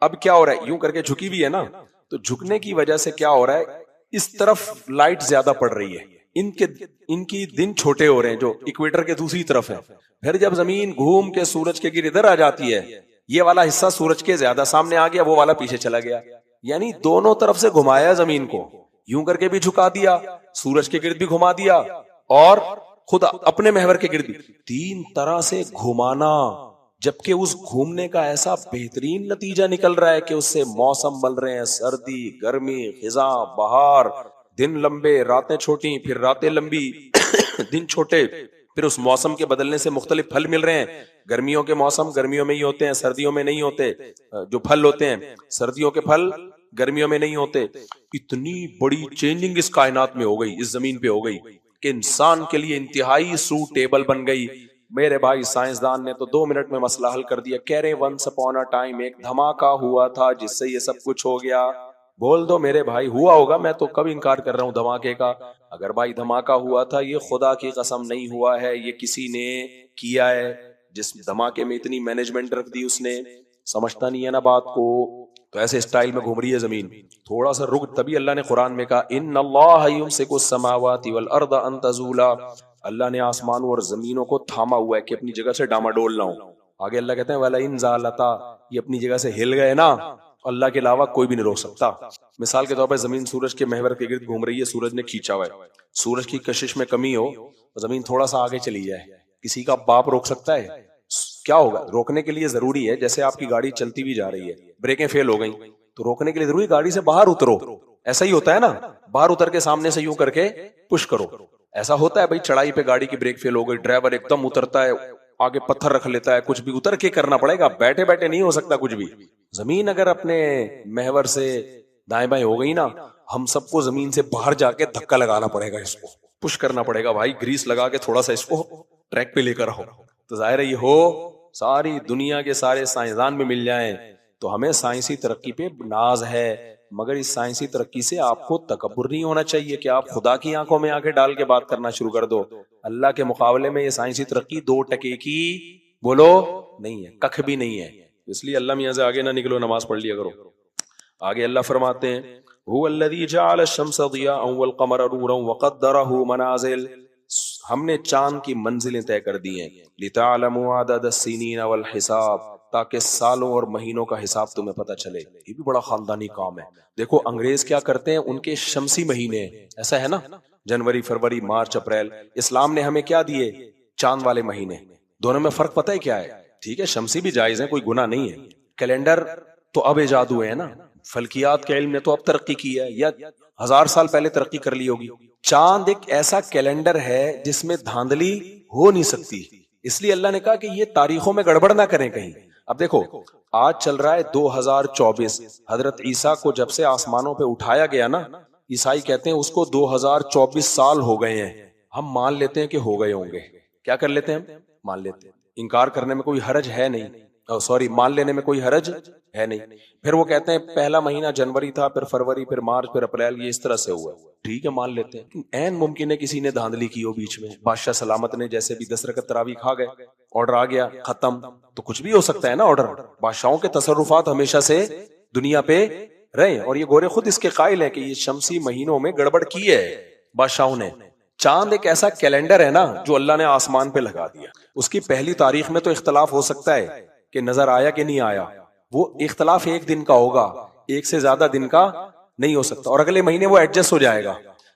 اب کیا ہو رہا ہے؟ یوں کر کے جھکی ہوئی ہے نا، تو جھکنے کی وجہ سے کیا ہو رہا ہے؟ اس طرف لائٹ زیادہ پڑ رہی ہے، ان کی دن چھوٹے ہو رہے ہیں جو اکویٹر کے دوسری طرف ہے. پھر جب زمین گھوم کے سورج کے گر ادھر آ جاتی ہے، یہ والا حصہ سورج کے زیادہ سامنے آ گیا، وہ والا پیچھے چلا گیا. یعنی دونوں طرف سے گھمایا زمین کو، یوں کر کے بھی جھکا دیا، سورج کے گرد بھی گھما دیا، اور خود اپنے محور کے گرد بھی. 3 طرح سے گھمانا، جبکہ اس گھومنے کا ایسا بہترین نتیجہ نکل رہا ہے کہ اس سے موسم بن رہے ہیں، سردی، گرمی، خزاں، بہار، دن لمبے راتیں چھوٹی، پھر راتیں لمبی دن چھوٹے. پھر اس موسم کے بدلنے سے مختلف پھل مل رہے ہیں. گرمیوں کے موسم گرمیوں میں ہی ہوتے ہیں، سردیوں میں نہیں ہوتے. جو پھل ہوتے ہیں سردیوں کے پھل گرمیوں میں نہیں ہوتے. اتنی بڑی چینجنگ اس کائنات میں ہو گئی، اس زمین پہ ہو گئی کہ انسان کے لیے انتہائی سوٹیبل بن گئی. میرے بھائی سائنسدان نے تو 2 منٹ میں مسئلہ حل کر دیا. کہہ رہے ونس اپون اے ٹائم ایک دھماکہ ہوا تھا جس سے یہ سب کچھ ہو گیا. بول دو میرے بھائی ہوا ہوگا، میں تو کب انکار کر رہا ہوں دھماکے کا. اگر بھائی دھماکہ ہوا تھا، یہ خدا کی قسم نہیں ہوا ہے، یہ کسی نے کیا ہے. جس دھماکے میں اتنی مینجمنٹ رکھ دی اس نے، سمجھتا نہیں ہے نا بات کو. تو ایسے اسٹائل میں گھوم رہی ہے زمین. تھوڑا سا رک، تبھی اللہ نے قرآن میں کہا ان اللہ یمسک السماوات والارض ان تزولا. اللہ نے آسمانوں اور زمینوں کو تھاما ہوا ہے کہ اپنی جگہ سے ڈاما ڈول نہ ہو. آگے اللہ کہتے ہیں وَلَئِن زَالَتَا، یہ اپنی جگہ سے ہل گئے نا، اللہ کے علاوہ کوئی بھی نہیں روک سکتا. مثال کے طور پر زمین سورج کے محور کے گرد گھوم رہی ہے، سورج نے کھینچا ہوا ہے. سورج کی کشش میں کمی ہو تو زمین تھوڑا سا آگے چلی جائے، کسی کا باپ روک سکتا ہے؟ کیا ہوگا؟ روکنے کے لیے ضروری ہے، جیسے آپ کی گاڑی چلتی بھی جا رہی ہے، بریکیں فیل ہو گئیں تو روکنے کے لیے ضروری گاڑی سے باہر اترو. ایسا ہی ہوتا ہے نا، باہر اتر کے سامنے سے یوں کر کے پش کرو. ایسا ہوتا ہے بھائی، چڑھائی پہ گاڑی کی بریک فیل ہو گئی، ڈرائیور ایک دم اترتا ہے، آگے پتھر رکھ لیتا ہے، کچھ بھی اتر کے کرنا پڑے گا، بیٹھے بیٹھے نہیں ہو سکتا کچھ بھی. زمین اگر اپنے محور سے دائیں بائیں ہو گئی نا، ہم سب کو زمین سے باہر جا کے دھکا لگانا پڑے گا، اس کو پش کرنا پڑے گا بھائی، گریس لگا کے تھوڑا سا اس کو ٹریک پہ لے کر آؤ. تو ظاہر ہے یہ ہو ساری دنیا کے سارے سائنسدان میں مل جائیں تو ہمیں سائنسی ترقی پہ ناز ہے. مگر اس سائنسی ترقی سے آپ کو تکبر نہیں ہونا چاہیے کہ آپ خدا کی آنکھوں میں آنکھیں ڈال کے بات کرنا شروع کر دو. اللہ کے مقابلے میں یہ سائنسی ترقی 2 ٹکے کی بولو نہیں ہے، ککھ بھی نہیں ہے. اس لیے اللہ میاں سے آگے نہ نکلو، نماز پڑھ لیا کرو. آگے اللہ فرماتے ہیں هو الذی جعل الشمس ضیاء والقمر نورا وقدره منازل. ہم نے چاند کی منزلیں طے کر دی ہیں. لتعلموا عدد السنین والحساب، تاکہ سالوں اور مہینوں کا حساب تمہیں پتہ چلے. یہ بھی بڑا خاندانی کام ہے. دیکھو انگریز کیا کرتے ہیں، ان کے شمسی مہینے ایسا ہے نا، جنوری، فروری، مارچ، اپریل. اسلام نے ہمیں کیا دیے؟ چاند والے مہینے. دونوں میں فرق پتہ ہے کیا ہے؟ ٹھیک ہے شمسی بھی جائز ہے، کوئی گناہ نہیں ہے. کیلنڈر تو اب ایجاد ہوئے ہیں نا، فلکیات کے علم نے تو اب ترقی کی ہے، یا 1000 سال پہلے ترقی کر لی ہوگی. چاند ایک ایسا کیلنڈر ہے جس میں دھاندلی ہو نہیں سکتی. اس لیے اللہ نے کہا کہ یہ تاریخوں میں گڑبڑ نہ کریں کہیں. اب دیکھو آج چل رہا ہے 2024. حضرت عیسیٰ کو جب سے آسمانوں پہ اٹھایا گیا نا، عیسائی کہتے ہیں اس کو 2024 سال ہو گئے ہیں. ہم مان لیتے ہیں کہ ہو گئے ہوں گے. کیا کر لیتے ہیں؟ ہم مان لیتے ہیں. انکار کرنے میں کوئی حرج ہے نہیں، مان لینے میں کوئی حرج ہے نہیں. پھر وہ کہتے ہیں پہلا مہینہ جنوری تھا، پھر فروری، پھر مارچ، پھر اپریل، یہ اس طرح سے ہوا. ٹھیک ہے مان لیتے ہیں. عین ممکن ہے کسی نے دھاندلی کی ہو بیچ میں، بادشاہ سلامت نے جیسے بھی 10 رکعت تراویح کھا گئے، آرڈر آ گیا ختم. تو کچھ بھی ہو سکتا ہے نا آرڈر. بادشاہوں کے تصرفات ہمیشہ سے دنیا پہ رہے، اور یہ گورے خود اس کے قائل ہیں کہ یہ شمسی مہینوں میں گڑبڑ کی ہے بادشاہوں نے. چاند ایک ایسا کیلنڈر ہے نا جو اللہ نے آسمان پہ لگا دیا. اس کی پہلی تاریخ میں تو اختلاف ہو سکتا ہے کہ نظر آیا کہ نہیں آیا. وہ اختلاف 1 دن کا ہوگا، 1 سے زیادہ دن کا نہیں ہو سکتا. اور اگلے مہینے وہ ایڈجسٹ ہو جائے گا.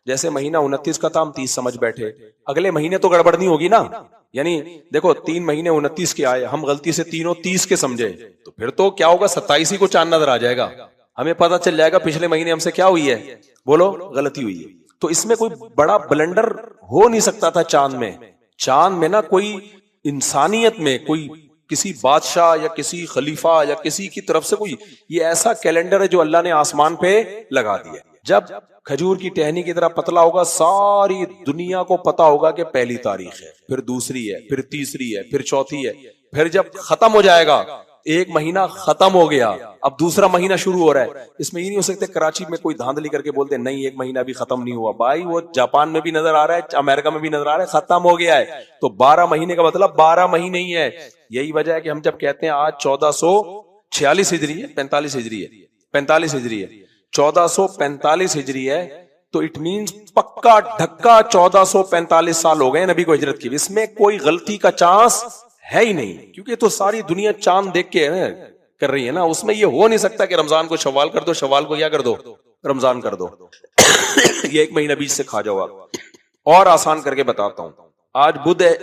جیسے مہینہ 29 کا تھا ہم 30 سمجھ بیٹھے, اگلے مہینے تو گڑبڑ نہیں ہوگی نا. یعنی دیکھو 3 مہینے 29 کے آئے, ہم غلطی سے تینوں 30 کے سمجھے, تو پھر تو کیا ہوگا 27 کو چاند نظر آ جائے گا, ہمیں پتا چل جائے گا پچھلے مہینے ہم سے کیا ہوئی ہے, بولو غلطی ہوئی ہے. تو اس میں کوئی بڑا بلنڈر ہو نہیں سکتا تھا چاند میں. چاند میں نا کوئی انسانیت میں کوئی کسی بادشاہ یا کسی خلیفہ یا کسی کی طرف سے کوئی, یہ ایسا کیلنڈر ہے جو اللہ نے آسمان پہ لگا دیا. جب کھجور کی ٹہنی کی طرح پتلا ہوگا, ساری دنیا کو پتا ہوگا کہ پہلی تاریخ ہے, پھر دوسری ہے, پھر تیسری ہے, پھر چوتھی ہے, پھر جب ختم ہو جائے گا, ایک مہینہ ختم ہو گیا, اب دوسرا مہینہ شروع ہو رہا ہے. اس میں یہ نہیں ہو سکتے کراچی میں کوئی دھاندلی کر کے بولتے نہیں ایک مہینہ بھی ختم نہیں ہوا. بھائی وہ جاپان میں بھی نظر آ رہا ہے, امریکہ میں بھی نظر آ رہا ہے, ختم ہو گیا ہے. تو 12 مہینے کا مطلب 12 مہینے ہی ہے. یہی وجہ ہے کہ ہم جب کہتے ہیں آج 1446 ہجری ہے, 45 ہجری ہے, 45 ہجری ہے, 1445 ہجری ہے, تو اٹ مینز پکا ڈھکا 1445 سال ہو گئے نبی کو ہجرت کی. اس میں کوئی غلطی کا چانس ہے ہی نہیں, کیونکہ تو ساری دنیا چاند دیکھ کے کر رہی ہے نا. اس میں یہ ہو نہیں سکتا کہ رمضان کو شوال کر دو, شوال کو کیا کر دو, رمضان کر دو. یہ ایک مہینہ بیچ سے کھا جاؤ آپ. اور آسان کر کے بتاتا ہوں, آج بدھ ہے,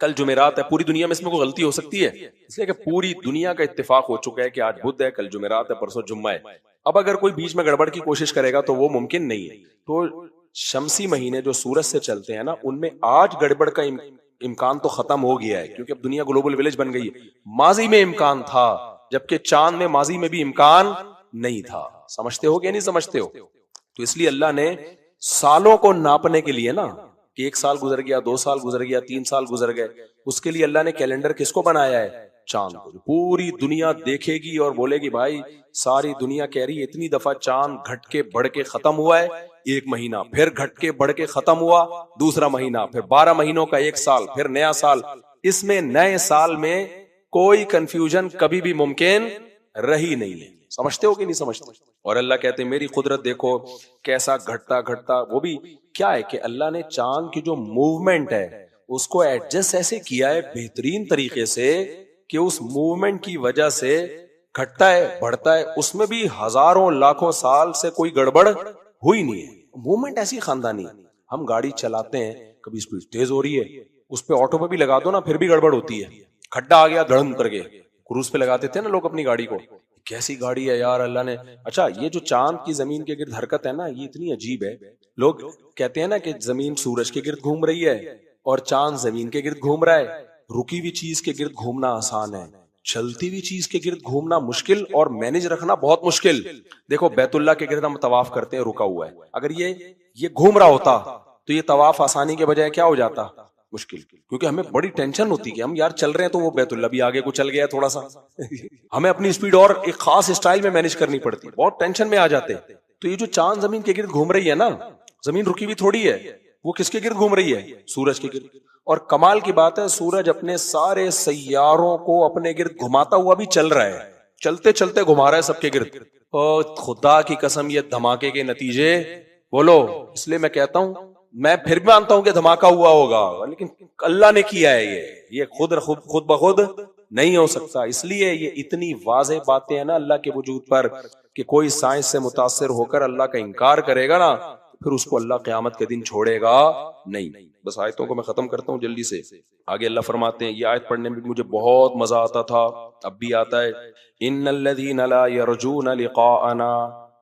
کل جمعرات ہے. پوری دنیا میں اس میں کوئی غلطی ہو سکتی ہے؟ اس لیے کہ پوری دنیا کا اتفاق ہو چکا ہے کہ آج بدھ ہے, کل جمعرات ہے, پرسوں جمعہ ہے. اب اگر کوئی بیچ میں گڑبڑ کی کوشش کرے گا تو وہ ممکن نہیں ہے. تو شمسی مہینے جو سورج سے چلتے ہیں نا, ان میں آج گڑبڑ کا امکان تو ختم ہو گیا ہے, کیونکہ اب دنیا گلوبل ولیج بن گئی ہے. ماضی میں امکان تھا, جبکہ چاند میں ماضی میں بھی امکان نہیں تھا. سمجھتے ہو کہ نہیں سمجھتے ہو؟ تو اس لیے اللہ نے سالوں کو ناپنے کے لیے نا, کہ 1 سال گزر گیا, 2 سال گزر گیا, 3 سال گزر گئے, اس کے لیے اللہ نے کیلنڈر کس کو بنایا ہے؟ چاند کو. پوری دنیا دیکھے گی اور بولے گی بھائی ساری دنیا کہہ رہی ہے اتنی دفعہ چاند گھٹ کے بڑھ کے ختم ہوا ہے, 1 مہینہ, پھر گھٹ کے بڑھ کے ختم ہوا, دوسرا مہینہ, پھر 12 مہینوں کا 1 سال, پھر نیا سال. اس میں نئے سال میں کوئی کنفیوژن کبھی بھی ممکن رہی نہیں ہے. سمجھتے ہو کہ نہیں سمجھتے؟ اور اللہ کہتے ہیں میری قدرت دیکھو کیسا گھٹتا گھٹتا. وہ بھی کیا ہے کہ اللہ نے چاند کی جو موومنٹ ہے اس کو ایڈجسٹ ایسے کیا ہے بہترین طریقے سے کہ اس موومنٹ کی وجہ سے گھٹتا ہے بڑھتا ہے, اس میں بھی ہزاروں لاکھوں سال سے کوئی گڑبڑ ہوئی نہیں ہے. موومنٹ ایسی خاندانی. ہم گاڑی چلاتے ہیں, کبھی اسپیڈ تیز ہو رہی ہے, اس پہ آٹو پہ بھی لگا دو نا پھر بھی گڑبڑ ہوتی ہے. کھڈا آ گیا دھڑم کر کے, کروز پہ لگاتے تھے نا لوگ اپنی گاڑی کو, کیسی گاڑی ہے یار اللہ نے. اچھا یہ جو چاند کی زمین کے گرد حرکت ہے نا, یہ اتنی عجیب ہے. لوگ کہتے ہیں نا کہ زمین سورج کے گرد گھوم رہی ہے اور چاند زمین کے گرد گھوم رہا ہے. رکی ہوئی چیز کے گرد گھومنا آسان ہے, چلتی ہوئی چیز کے گرد گھومنا مشکل اور مینج رکھنا بہت مشکل. دیکھو بیت اللہ کے گرد ہم طواف کرتے ہیں, رکا ہوا ہے, اگر یہ گھوم رہا ہوتا تو یہ طواف آسانی کے بجائے کیا ہو جاتا؟ مشکل. کیونکہ ہمیں بڑی ٹینشن ہوتی کہ ہم یار چل رہے ہیں تو وہ بیت اللہ بھی آگے کو چل گیا تھوڑا سا, ہمیں اپنی اسپیڈ اور ایک خاص اسٹائل میں مینج کرنی پڑتی, بہت ٹینشن میں آ جاتے. تو یہ جو چاند زمین کے گرد گھوم رہی ہے نا, زمین رکی ہوئی تھوڑی ہے, وہ کس کے گرد گھوم رہی ہے؟ سورج کے گرد. اور کمال کی بات ہے سورج اپنے سارے سیاروں کو اپنے گرد گھماتا ہوا بھی چل رہا ہے, چلتے چلتے گھما رہا ہے سب کے گرد. اور خدا کی قسم یہ دھماکے کے نتیجے بولو. اس لیے میں کہتا ہوں, میں پھر بھی مانتا ہوں کہ دھماکہ ہوا ہوگا, لیکن اللہ نے کیا ہے, یہ خود بخود نہیں ہو سکتا. اس لیے یہ اتنی واضح باتیں ہیں نا اللہ کے وجود پر کہ کوئی سائنس سے متاثر ہو کر اللہ کا انکار کرے گا نا, پھر اس کو اللہ قیامت کے دن چھوڑے گا نہیں. بس آیتوں کو میں ختم کرتا ہوں جلدی سے. آگے اللہ فرماتے ہیں, یہ آیت پڑھنے میں مجھے بہت مزہ آتا تھا, اب بھی آتا ہے. ان الذین لا یرجون لقاءنا,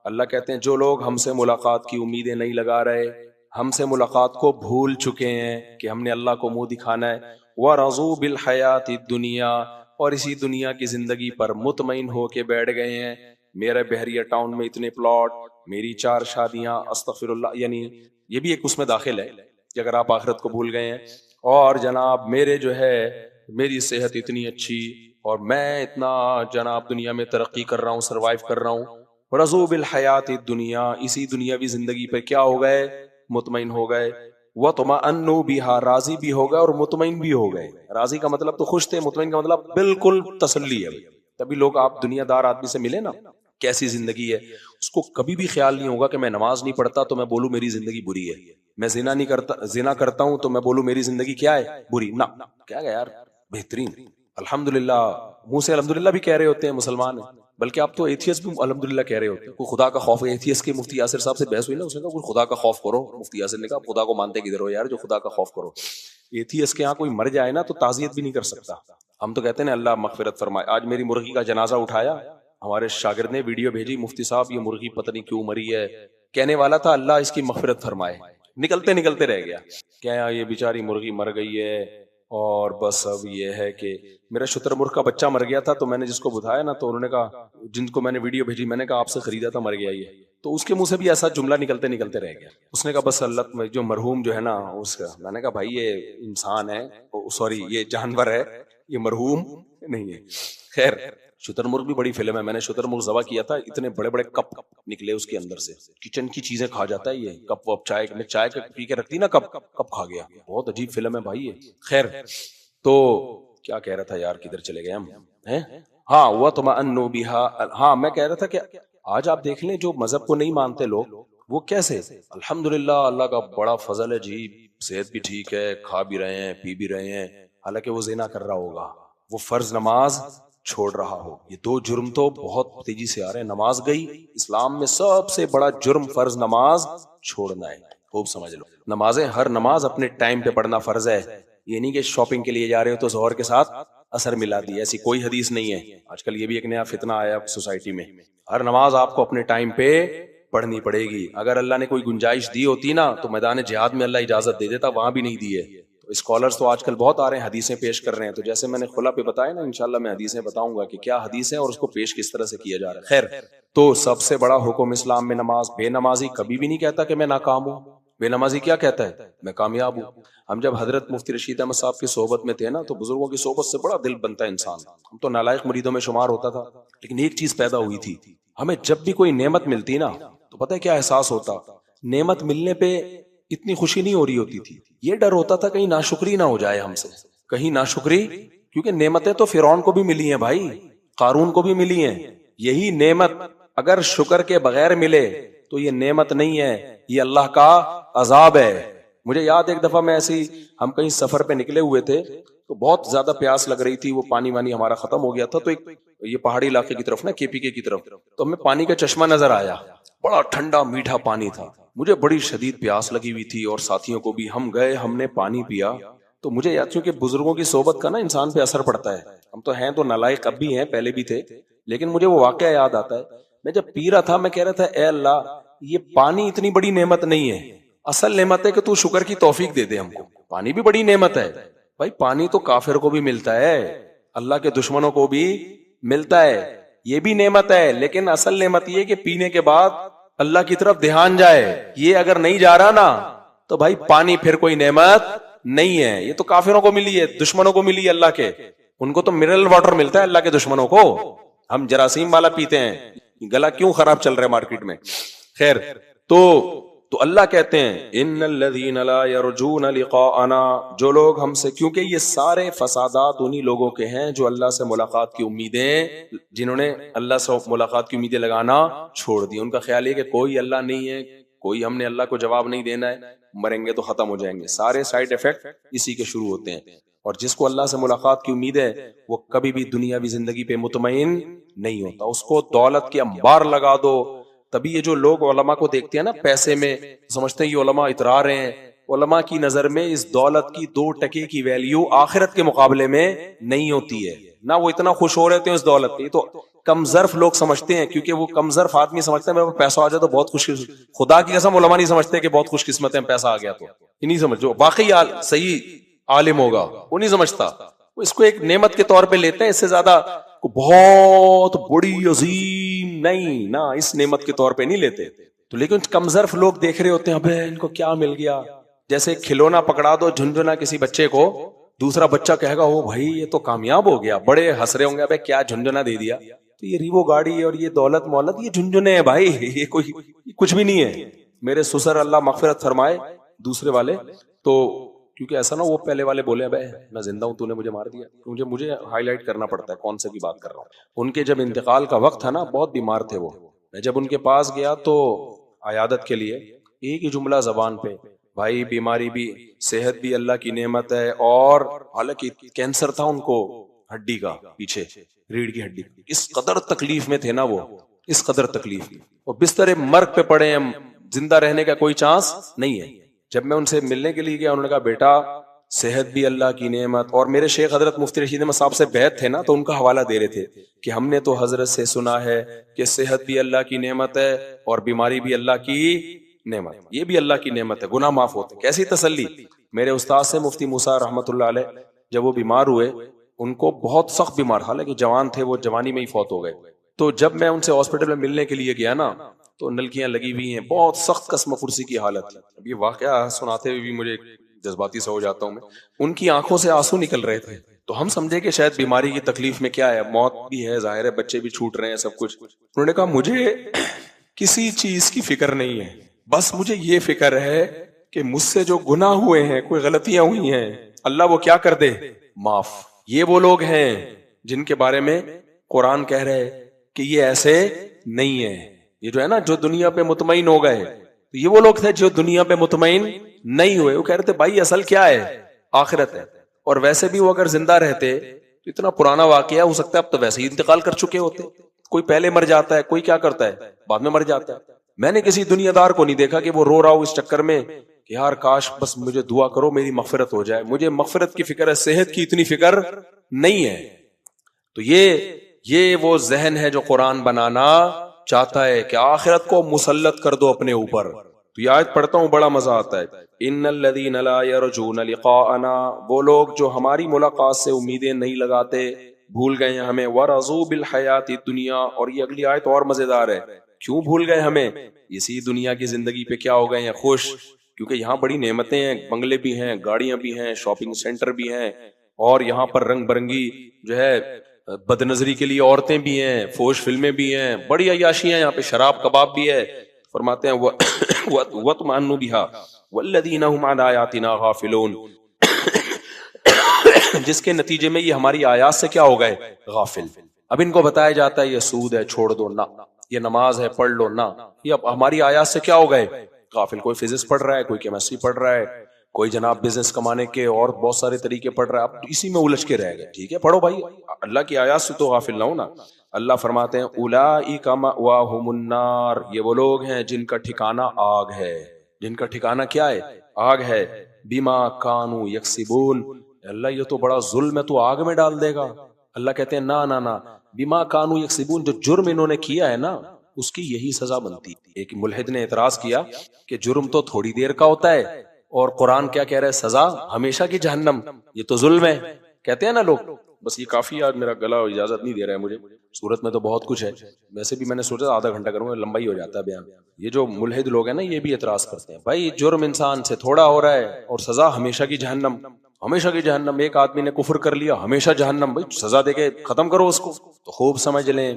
اللہ کہتے ہیں جو لوگ ہم سے ملاقات کی امیدیں نہیں لگا رہے, ہم سے ملاقات کو بھول چکے ہیں کہ ہم نے اللہ کو منہ دکھانا ہے. وَرَضُوا بِالْحَيَاةِ الدُّنْيَا, اور اسی دنیا کی زندگی پر مطمئن ہو کے بیٹھ گئے ہیں. میرے بحریہ ٹاؤن میں اتنے پلاٹ, میری 4 شادیاں, استغفر اللہ. یعنی یہ بھی ایک اس میں داخل ہے کہ اگر آپ آخرت کو بھول گئے ہیں. اور جناب میرے جو ہے میری صحت اتنی اچھی اور میں اتنا جناب دنیا میں ترقی کر رہا ہوں, سروائیو کر رہا ہوں. رضوا بالحیات الدنیا, اسی دنیاوی زندگی پہ کیا ہو گئے؟ مطمئن ہو گئے. وطمئنوا بها, راضی بھی ہو گئے اور مطمئن بھی ہو گئے. راضی کا مطلب تو خوش تھے, مطمئن کا مطلب بالکل تسلی ہے. تبھی لوگ آپ دنیا دار آدمی سے ملے نا, کیسی زندگی ہے, اس کو کبھی بھی خیال نہیں ہوگا کہ میں نماز نہیں پڑھتا تو میں بولوں میری زندگی بری ہے, میں زنا نہیں کرتا, زنا کرتا ہوں تو میں بولوں میری زندگی کیا ہے؟ بری. نہ, کیا گیا یار, بہترین, الحمدللہ, منہ سے الحمدللہ بھی کہہ رہے ہوتے ہیں, مسلمان ہیں, بلکہ آپ تو ایتھیس بھی الحمدللہ کہہ رہے ہوتے ہیں. کوئی خدا کا خوف ہے ایتھیس کے مفتی یاسر صاحب سے بحث ہوئی نا, اس نے کہا کوئی خدا کا خوف کرو. مفتی یاسر نے کہا خدا کو مانتے کدھر ہو یار جو خدا کا خوف کرو. ایتھیس کے یہاں کوئی مر جائے نا تو تعزیت بھی نہیں کر سکتا. ہم تو کہتے ہیں اللہ مغفرت فرمائے. آج میری مرغی کا جنازہ اٹھایا, ہمارے شاگرد نے ویڈیو بھیجی, مفتی صاحب یہ مرغی پتہ نہیں کیوں مری ہے. کہنے والا تھا اللہ اس کی مغفرت فرمائے, نکلتے نکلتے رہ گیا. کیا یہ بیچاری مرغی مر گئی ہے اور بس اب یہ ہے کہ میرا شتر مرغ کا بچہ مر گیا تھا, تو میں نے جس کو بتایا نا تو انہوں نے کہا, جن کو میں نے ویڈیو بھیجی, میں نے کہا آپ سے خریدا تھا مر گیا یہ, تو اس کے منہ سے بھی ایسا جملہ نکلتے نکلتے رہ گیا. اس نے کہا بس اللہ جو مرحوم جو ہے نا اس کا. میں نے کہا بھائی یہ انسان ہے, سوری یہ جانور ہے, یہ مرحوم نہیں ہے. خیر شتر مرغ بھی بڑی فلم ہے. میں نے شتر مرغ ذبح کیا تھا, اتنے بڑے بڑے کپ نکلے اس کے اندر سے, کچن کی چیزیں کھا جاتا ہے یہ کپ وپ. چائے پی کے رکھتی نا کپ کھا گیا. بہت عجیب فلم ہے بھائی یہ. خیر تو کیا کہہ رہا تھا یار, کدھر چلے گئے ہم ہیں. ہاں وَطْمَأَنُّوا بِهَا. ہاں میں کہہ رہا تھا کہ آج آپ دیکھ لیں جو مذہب کو نہیں مانتے لوگ وہ کیسے, الحمدللہ اللہ کا بڑا فضل ہے جی, صحت بھی ٹھیک ہے, کھا بھی رہے ہیں پی بھی رہے ہیں, حالانکہ وہ زنا کر رہا ہوگا, وہ فرض نماز چھوڑ رہا ہو. یہ دو جرم تو بہت تیزی سے آ رہے ہیں. نماز گئی, اسلام میں سب سے بڑا جرم فرض نماز چھوڑنا ہے. خوب سمجھ لو, نمازیں ہر نماز اپنے ٹائم پہ پڑھنا فرض ہے. یہ نہیں کہ شاپنگ کے لیے جا رہے ہو تو ظہر کے ساتھ اثر ملا دی, ایسی کوئی حدیث نہیں ہے. آج کل یہ بھی ایک نیا فتنہ آیا سوسائٹی میں. ہر نماز آپ کو اپنے ٹائم پہ پڑھنی پڑے گی. اگر اللہ نے کوئی گنجائش دی ہوتی نا تو میدان جہاد میں اللہ اجازت دے دیتا, وہاں بھی نہیں دی ہے. تو اسکالرز تو آج کل بہت آ رہے ہیں, حدیثیں پیش کر رہے ہیں. تو جیسے میں نے خلا پہ بتایا نا, انشاءاللہ میں حدیثیں بتاؤں گا کہ کیا حدیث ہے اور اس کو پیش کس طرح سے کیا جا رہا ہے. خیر تو سب سے بڑا حکم اسلام میں نماز. بے نمازی کبھی بھی نہیں کہتا کہ میں ناکام ہوں. بے نمازی کیا کہتا ہے, میں کامیاب ہوں. ہم جب حضرت مفتی رشید احمد صاحب کی صحبت میں تھے نا تو بزرگوں کی صحبت سے بڑا دل بنتا ہے انسان. ہم تو نالائق مریدوں میں شمار ہوتا تھا, لیکن ایک چیز پیدا ہوئی تھی, ہمیں جب بھی کوئی نعمت ملتی نا تو پتہ ہے کیا احساس ہوتا, نعمت ملنے پہ اتنی خوشی نہیں ہو رہی ہوتی تھی, یہ ڈر ہوتا تھا کہیں ناشکری نہ ہو جائے ہم سے, کہیں ناشکری. کیونکہ نعمتیں تو فرعون کو بھی ملی ہیں بھائی, قارون کو بھی ملی ہیں. یہی نعمت اگر شکر کے بغیر ملے تو یہ نعمت نہیں ہے, یہ اللہ کا عذاب ہے. مجھے یاد ایک دفعہ میں ایسی, ہم کہیں سفر پہ نکلے ہوئے تھے تو بہت زیادہ پیاس لگ رہی تھی, وہ پانی وانی ہمارا ختم ہو گیا تھا. تو ایک یہ پہاڑی علاقے کی طرف نا, کے پی کے کی طرف, تو ہمیں پانی کا چشمہ نظر آیا, بڑا ٹھنڈا میٹھا پانی تھا. مجھے بڑی شدید پیاس لگی ہوئی تھی اور ساتھیوں کو بھی. ہم گئے, ہم نے پانی پیا تو مجھے یاد, چونکہ بزرگوں کی صحبت کا نا انسان پہ اثر پڑتا ہے. ہم تو ہیں تو نالائق اب بھی ہیں, پہلے بھی تھے, لیکن مجھے وہ واقعہ یاد آتا ہے. میں جب پی رہا تھا میں کہہ رہا تھا اے اللہ یہ پانی اتنی بڑی نعمت نہیں ہے, اصل نعمت ہے کہ تو شکر کی توفیق دے دے ہم کو. پانی بھی بڑی نعمت ہے بھائی, پانی تو کافر کو بھی ملتا ہے, اللہ کے دشمنوں کو بھی ملتا ہے, یہ بھی نعمت ہے. لیکن اصل نعمت یہ کہ پینے کے بعد اللہ کی طرف دھیان جائے. یہ اگر نہیں جا رہا نا تو بھائی پانی پھر کوئی نعمت نہیں ہے. یہ تو کافروں کو ملی ہے, دشمنوں کو ملی ہے اللہ کے. ان کو تو منرل واٹر ملتا ہے, اللہ کے دشمنوں کو ہم جراثیم والا پیتے ہیں. گلا کیوں خراب چل رہا ہے مارکیٹ میں. خیر تو اللہ کہتے ہیں ان الذین لا یرجون لقاءنا, جو لوگ ہم سے, کیونکہ یہ سارے فسادات انہی لوگوں کے ہیں جو اللہ سے ملاقات کی امیدیں, جنہوں نے اللہ سے ملاقات کی امیدیں لگانا چھوڑ دی. ان کا خیال ہے کہ کوئی اللہ نہیں ہے, کوئی ہم نے اللہ کو جواب نہیں دینا ہے, مریں گے تو ختم ہو جائیں گے. سارے سائیڈ ایفیکٹ اسی کے شروع ہوتے ہیں. اور جس کو اللہ سے ملاقات کی امید ہے وہ کبھی بھی دنیاوی زندگی پہ مطمئن نہیں ہوتا. اس کو دولت کے انبار لگا دو. تبھی یہ جو لوگ علماء کو دیکھتے ہیں نا پیسے میں, سمجھتے ہیں یہ علماء اترا رہے ہیں. علماء کی نظر میں اس دولت کی 2 ٹکے کی ویلیو آخرت کے مقابلے میں نہیں ہوتی ہے. نہ وہ اتنا خوش ہو رہے تھے اس دولت پہ. تو کم ظرف لوگ سمجھتے ہیں, کیونکہ وہ کم ظرف آدمی سمجھتے ہیں میرے پاس پیسہ آ جائے تو بہت خوش. خدا کی قسم علماء نہیں سمجھتے کہ بہت خوش قسمت ہے پیسہ آ گیا تو. یہ نہیں سمجھ, جو واقعی صحیح عالم ہوگا وہ نہیں سمجھتا, وہ اس کو ایک نعمت کے طور پہ لیتے ہیں. اس سے زیادہ بہت بڑی عظیم نہیں, نہ اس نعمت کے طور پہ نہیں لیتے. تو لیکن کم ظرف لوگ دیکھ رہے ہوتے ہیں ابے ان کو کیا مل گیا. جیسے کھلونا پکڑا دو جھنجھنا کسی بچے کو, دوسرا بچہ کہے گا او بھائی یہ تو کامیاب ہو گیا, بڑے ہنس رہے ہوں گے ابے کیا جھنجھنا دے دیا. تو یہ ریوو گاڑی اور یہ دولت مولت یہ جھنجھنے ہیں بھائی, یہ کوئی کچھ بھی نہیں ہے. میرے سسر اللہ مغفرت فرمائے دوسرے والے, تو کیونکہ ایسا نہ وہ پہلے والے بولے بھائی میں زندہ ہوں تو نے مجھے مار دیا, مجھے ہائی لائٹ کرنا پڑتا ہے کون سے کی بات کر رہا ہوں. ان کے جب انتقال کا وقت تھا نا بہت بیمار تھے وہ, میں جب ان کے پاس گیا تو عیادت کے لیے ایک ہی جملہ زبان پہ, بھائی بیماری بھی صحت بھی اللہ کی نعمت ہے, اور حالانکہ کینسر تھا ان کو, ہڈی کا پیچھے ریڑھ کی ہڈی، اس قدر تکلیف میں تھے نا وہ، اس قدر تکلیف، اور بستر مرگ پہ پڑے ہیں، زندہ رہنے کا کوئی چانس نہیں ہے۔ جب میں ان سے ملنے کے لیے گیا، انہوں نے کہا بیٹا صحت بھی اللہ کی نعمت، اور میرے شیخ حضرت مفتی رشید احمد صاحب سے بیعت تھے نا، تو ان کا حوالہ دے رہے تھے کہ ہم نے تو حضرت سے سنا ہے کہ صحت بھی اللہ کی نعمت ہے اور بیماری بھی اللہ کی نعمت، یہ بھی اللہ کی نعمت ہے، گناہ معاف ہوتے۔ کیسی تسلی! میرے استاد سے مفتی موسیٰ رحمۃ اللہ علیہ، جب وہ بیمار ہوئے، ان کو بہت سخت بیمار، حالانکہ جوان تھے، وہ جوانی میں ہی فوت ہو گئے، تو جب میں ان سے ہاسپٹل میں ملنے کے لیے گیا نا، تو نلکیاں لگی ہوئی ہیں، بہت سخت قسم کرسی کی حالت تھی۔ اب یہ واقعہ سناتے ہوئے بھی مجھے جذباتی سا ہو جاتا ہوں میں، ان کی آنکھوں سے آنسو نکل رہے تھے، تو ہم سمجھے کہ شاید بیماری کی تکلیف میں کیا ہے، موت بھی ہے، ظاہر ہے، بچے بھی چھوٹ رہے ہیں، سب کچھ۔ انہوں نے کہا مجھے کسی چیز کی فکر نہیں ہے، بس مجھے یہ فکر ہے کہ مجھ سے جو گناہ ہوئے ہیں، کوئی غلطیاں ہوئی ہیں، اللہ وہ کیا کر دے، معاف۔ یہ وہ لوگ ہیں جن کے بارے میں قرآن کہہ رہے کہ یہ ایسے نہیں ہے، یہ جو ہے نا، جو دنیا پہ مطمئن ہو گئے، تو یہ وہ لوگ تھے جو دنیا پہ مطمئن نہیں ہوئے۔ وہ کہہ رہے تھے بھائی اصل کیا ہے، آخرت ہے، اور ویسے بھی وہ اگر زندہ رہتے تو اتنا پرانا واقعہ ہو سکتا ہے اب تو ویسے ہی انتقال کر چکے ہوتے، کوئی پہلے مر جاتا ہے، کوئی کیا کرتا ہے، بعد میں مر جاتا ہے۔ میں نے کسی دنیا دار کو نہیں دیکھا کہ وہ رو رہا ہو اس چکر میں کہ یار کاش بس مجھے دعا کرو میری مغفرت ہو جائے، مجھے مغفرت کی فکر ہے، صحت کی اتنی فکر نہیں ہے۔ تو یہ وہ ذہن ہے جو قرآن بنانا چاہتا ہے کہ آخرت کو مسلط کر دو اپنے اوپر۔ تو یہ آیت پڑھتا ہوں بڑا مزہ آتا ہے، ان الذین لا یرجون لقاءنا، وہ لوگ جو ہماری ملاقات سے امیدیں نہیں لگاتے، بھول گئے ہیں ہمیں، ورضوا بالحیات الدنیا، اور یہ اگلی آیت اور مزیدار ہے، کیوں بھول گئے ہمیں، اسی دنیا کی زندگی پہ کیا ہو گئے ہیں، خوش، کیونکہ یہاں بڑی نعمتیں ہیں، بنگلے بھی ہیں، گاڑیاں بھی ہیں، شاپنگ سینٹر بھی ہیں، اور یہاں پر رنگ برنگی جو ہے بد نظری کے لیے عورتیں بھی ہیں، فوش فلمیں بھی ہیں، بڑی عیاشیاں، یہاں پہ شراب کباب بھی ہے۔ فرماتے ہیں وَاطْمَأَنُّوا بِهَا وَالَّذِينَ هُمْ عَنْ آيَاتِنَا غَافِلُونَ، جس کے نتیجے میں یہ ہماری آیات سے کیا ہو گئے، غافل۔ اب ان کو بتایا جاتا ہے یہ سود ہے چھوڑ دو، نہ، یہ نماز ہے پڑھ لو، نہ، یہ اب ہماری آیات سے کیا ہو گئے، غافل۔ کوئی فزکس پڑھ رہا ہے، کوئی کیمسٹری پڑھ رہا ہے، کوئی جناب بزنس کمانے کے اور بہت سارے طریقے پڑھ رہا ہے، اب اسی میں الجھ کے رہ گئے۔ ٹھیک ہے پڑھو بھائی، اللہ کی آیات سے تو غافل نہ ہونا۔ اللہ فرماتے ہیں اولئک مأواہم النار، یہ وہ لوگ ہیں جن کا ٹھکانہ آگ ہے، جن کا ٹھکانہ کیا ہے، آگ ہے، بما کانوا یکسبون، اللہ یہ تو بڑا ظلم ہے، تو آگ میں ڈال دے گا۔ اللہ کہتے ہیں نہ نہ نہ، بما کانوا یکسبون، جو جرم انہوں نے کیا ہے نا اس کی یہی سزا بنتی۔ ایک ملحد نے اعتراض کیا کہ جرم تو تھوڑی دیر کا ہوتا ہے، اور قرآن کیا کہہ رہا ہے، سزا ہمیشہ کی جہنم، یہ تو ظلم ہے۔ کہتے ہیں نا لوگ، بس یہ کافی ہے، آج میرا گلا اجازت نہیں دے رہا ہے مجھے، صورت میں تو بہت کچھ ہے، ویسے بھی میں نے سوچا آدھا گھنٹہ کروں گا، لمبا ہی ہو جاتا ہے بیان۔ یہ جو ملحد لوگ ہیں نا یہ بھی اعتراض کرتے ہیں، بھائی جرم انسان سے تھوڑا ہو رہا ہے اور سزا ہمیشہ کی جہنم، ہمیشہ کی جہنم۔ ایک آدمی نے کفر کر لیا، ہمیشہ جہنم، بھائی سزا دے کے ختم کرو اس کو۔ تو خوب سمجھ لیں،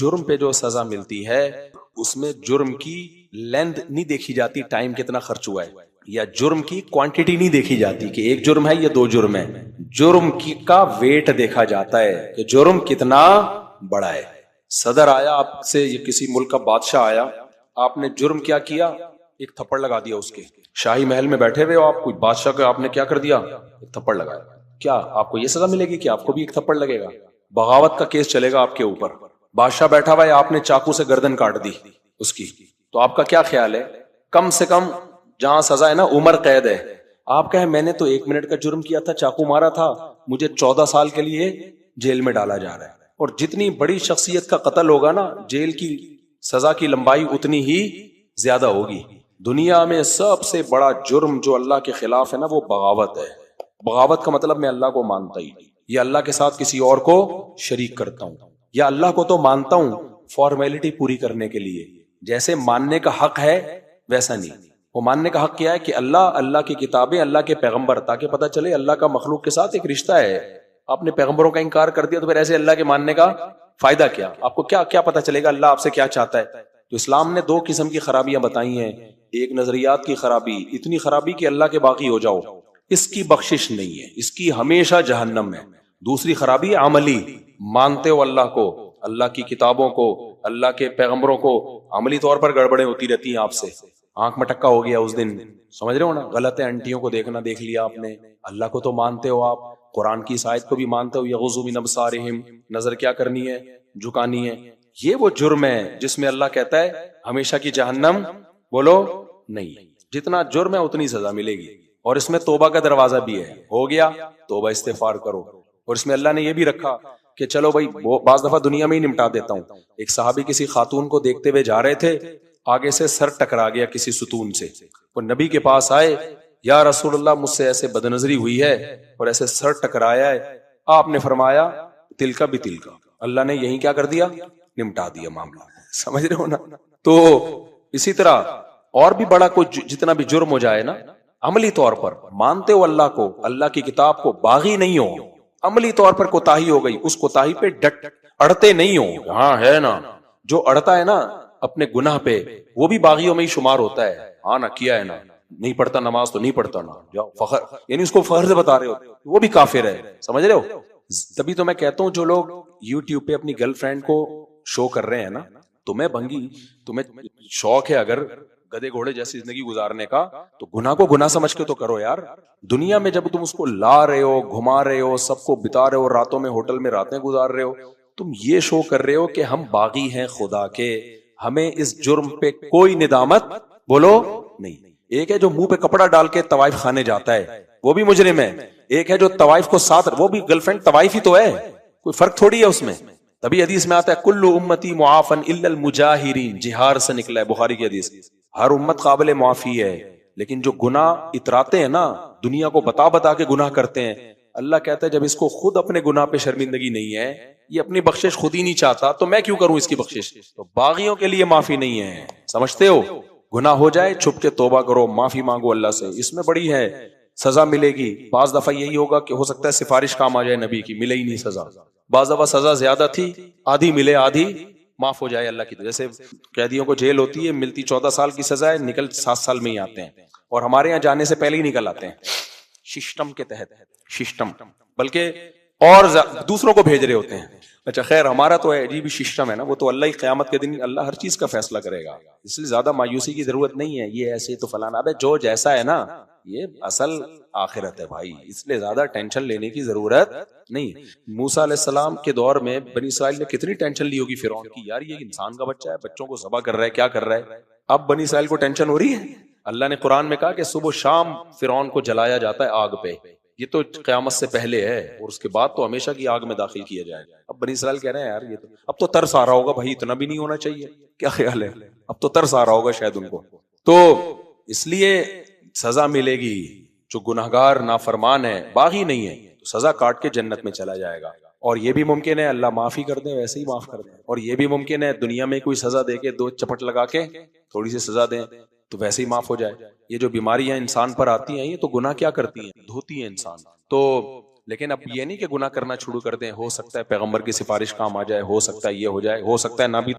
جرم پہ جو سزا ملتی ہے اس میں جرم کی لینتھ نہیں دیکھی جاتی، ٹائم کتنا خرچ ہوا ہے، یا جرم کی کوانٹٹی نہیں دیکھی جاتی کہ ایک جرم ہے یا دو جرم ہے، جرم کی کا ویٹ دیکھا جاتا ہے کہ جرم کتنا بڑا ہے۔ صدر آیا آپ سے، یہ کسی ملک کا بادشاہ آیا، آپ نے جرم کیا کیا، ایک تھپڑ لگا دیا اس کے، شاہی محل میں بیٹھے ہوئے آپ، کوئی بادشاہ کا آپ نے کیا کر دیا، ایک تھپڑ لگایا، کیا آپ کو یہ سزا ملے گی کہ آپ کو بھی ایک تھپڑ لگے گا؟ بغاوت کا کیس چلے گا آپ کے اوپر، بادشاہ بیٹھا ہوا ہے، آپ نے چاقو سے گردن کاٹ دی اس کی، تو آپ کا کیا خیال ہے؟ کم سے کم جہاں سزا ہے نا عمر قید ہے، آپ کہیں میں نے تو 1 منٹ کا جرم کیا تھا، چاقو مارا تھا، مجھے 14 سال کے لیے جیل میں ڈالا جا رہا ہے۔ اور جتنی بڑی شخصیت کا قتل ہوگا نا، جیل کی سزا کی لمبائی اتنی ہی زیادہ ہوگی۔ دنیا میں سب سے بڑا جرم جو اللہ کے خلاف ہے نا وہ بغاوت ہے۔ بغاوت کا مطلب میں اللہ کو مانتا ہی نہیں، یا اللہ کے ساتھ کسی اور کو شریک کرتا ہوں، یا اللہ کو تو مانتا ہوں فارمیلٹی پوری کرنے کے لیے، جیسے ماننے کا حق ہے ویسا نہیں۔ وہ ماننے کا حق کیا ہے کہ اللہ کی کتابیں، اللہ کے پیغمبر، تاکہ پتہ چلے اللہ کا مخلوق کے ساتھ ایک رشتہ ہے۔ آپ نے پیغمبروں کا انکار کر دیا تو پھر ایسے اللہ کے ماننے کا فائدہ کیا؟ آپ کو کیا پتہ چلے گا اللہ آپ سے کیا چاہتا ہے؟ تو اسلام نے 2 قسم کی خرابیاں بتائی ہیں، ایک نظریات کی خرابی، اتنی خرابی کہ اللہ کے باقی ہو جاؤ، اس کی بخشش نہیں ہے، اس کی ہمیشہ جہنم ہے۔ دوسری خرابی عملی، مانتے ہو اللہ کو، اللہ کی کتابوں کو، اللہ کے پیغمبروں کو، عملی طور پر گڑبڑیں ہوتی رہتی ہیں آپ سے، آنکھ میں ٹکا ہو گیا اس دن، سمجھ رہے ہو نا، غلط ہے، انٹیوں کو دیکھ لیا آپ نے، اللہ کو تو مانتے ہو آپ، قرآن کی اس آیت کو بھی مانتے ہو یغضوا من ابصارہم، نظر کیا کرنی ہے؟ جھکانی ہے. یہ وہ جرم ہے جس میں اللہ کہتا ہے ہمیشہ کی جہنم بولو نہیں. جتنا جرم ہے اتنی سزا ملے گی. اور اس میں توبہ کا دروازہ بھی ہے. ہو گیا توبہ استغفار کرو. اور اس میں اللہ نے یہ بھی رکھا کہ چلو بھائی بعض دفعہ دنیا میں ہی نمٹا دیتا ہوں. ایک صحابی کسی خاتون کو دیکھتے ہوئے جا رہے تھے، آگے سے سر ٹکرا گیا کسی ستون سے. وہ نبی کے پاس آئے، یا رسول اللہ مجھ سے ایسے بدنظری ہوئی ہے اور ایسے سر ٹکرایا ہے. آپ نے فرمایا تل کا بھی تل کا. اللہ نے یہی کیا کر دیا؟ نمٹا دیا معاملہ. سمجھ رہے ہو نا؟ تو اسی طرح اور بھی بڑا کوئی جتنا بھی جرم ہو جائے نا، عملی طور پر مانتے ہو اللہ کو، اللہ کی کتاب کو، باغی نہیں ہو، عملی طور پر کوتاہی ہو گئی، اس کوتاہی پہ اڑتے نہیں ہو. ہاں ہے نا، جو اڑتا ہے نا اپنے گناہ پہ وہ بھی باغیوں میں ہی شمار ہوتا ہے. ہاں نا، کیا ہے نا، نہیں پڑھتا نماز تو نہیں پڑھتا نا، جاؤ فخر، یعنی اس کو فخر سے بتا رہے ہو، وہ بھی کافر ہے. سمجھ رہے ہو؟ تبھی تو میں کہتا ہوں جو لوگ یوٹیوب پہ اپنی گرل فرینڈ کو شو کر رہے ہیں نا، تمہیں بھنگی، تمہیں شوق ہے اگر گدے گھوڑے جیسی زندگی گزارنے کا تو گناہ کو گناہ سمجھ کے تو کرو یار. دنیا میں جب تم اس کو لا رہے ہو، گھما رہے ہو، سب کو بتا رہے ہو، راتوں میں ہوٹل میں راتیں گزار رہے ہو، تم یہ شو کر رہے ہو کہ ہم باغی ہیں خدا کے، ہمیں اس جرم پہ کوئی ندامت بولو نہیں. ایک ہے جو منہ پہ کپڑا ڈال کے طوائف خانے جاتا ہے، وہ بھی مجرم ہے. ایک ہے جو طوائف کو ساتھ، وہ بھی گرل فرینڈ طوائف ہی تو ہے، کوئی فرق تھوڑی ہے اس میں. تبھی حدیث میں آتا ہے کل امتی معافن الا المجاہرین، جہار سے نکلا ہے بخاری کی حدیث. ہر امت قابل معافی ہے، لیکن جو گناہ اتراتے ہیں نا، دنیا کو بتا بتا کے گناہ کرتے ہیں، اللہ کہتا ہے جب اس کو خود اپنے گناہ پہ شرمندگی نہیں ہے، یہ اپنی بخشش خود ہی نہیں چاہتا، تو میں کیوں کروں اس کی بخشش؟ تو باغیوں کے لیے معافی نہیں ہے. سمجھتے ہو؟ گناہ ہو جائے چھپ کے توبہ کرو، معافی مانگو اللہ سے، اس میں بڑی ہے سزا ملے گی. بعض دفعہ یہی ہوگا کہ ہو سکتا ہے سفارش کام آ جائے نبی کی، ملے ہی نہیں سزا. بعض دفعہ سزا زیادہ تھی، آدھی ملے آدھی معاف ہو جائے اللہ کی. جیسے قیدیوں کو جیل ہوتی ہے، ملتی 14 سال کی سزا ہے، نکل 7 سال میں ہی آتے ہیں، اور ہمارے یہاں جانے سے پہلے ہی نکل آتے ہیں سسٹم کے تحت. سسٹم بلکہ اور دوسروں کو بھیج رہے ہوتے ہیں. اچھا خیر، ہمارا تو عجیب سسٹم ہے نا، وہ تو اللہ ہی قیامت کے دن اللہ ہر چیز کا فیصلہ کرے گا، اس لیے زیادہ مایوسی کی ضرورت نہیں ہے. یہ ایسے تو فلانا، ابے جو جیسا ہے نا یہ اصل آخرت ہے بھائی، اس لیے زیادہ ٹینشن لینے کی ضرورت نہیں. موسیٰ علیہ السلام کے دور میں بنی اسرائیل نے کتنی ٹینشن لی ہوگی فرعون کی، یار یہ انسان کا بچہ ہے، بچوں کو ذبح کر رہا ہے، کیا کر رہا ہے. اب بنی اسرائیل کو ٹینشن ہو رہی ہے. اللہ نے قرآن میں کہا کہ صبح و شام فرعون کو جلایا جاتا ہے آگ پہ. یہ تو قیامت سے پہلے ہے، اور اس کے بعد تو ہمیشہ کی آگ میں داخل کیا جائے گا. اب بنی اسرائیل کہہ رہے ہیں یار یہ تو اب تو ترس آ رہا ہوگا بھائی، اتنا بھی نہیں ہونا چاہیے، کیا خیال ہے؟ اب تو ترس آ رہا ہوگا شاید ان کو. تو اس لیے سزا ملے گی. جو گناہگار نافرمان ہے، باغی نہیں ہے، تو سزا کاٹ کے جنت میں چلا جائے گا. اور یہ بھی ممکن ہے اللہ معافی کر دیں، ویسے ہی معاف کر دیں. اور یہ بھی ممکن ہے دنیا میں کوئی سزا دے کے 2 چپٹ لگا کے تھوڑی سی سزا دیں تو ویسے ہی معاف ہو جائے. یہ جو بیماریاں انسان پر آتی ہیں، یہ تو گناہ کیا کرتی ہیں؟ دھوتی ہیں انسان. تو لیکن اب یہ نہیں کہ گناہ کرنا شروع کر دیں. ہو سکتا ہے پیغمبر کی سفارش کام آ جائے، ہو سکتا ہے یہ ہو جائے، ہو سکتا ہے نہ بھی.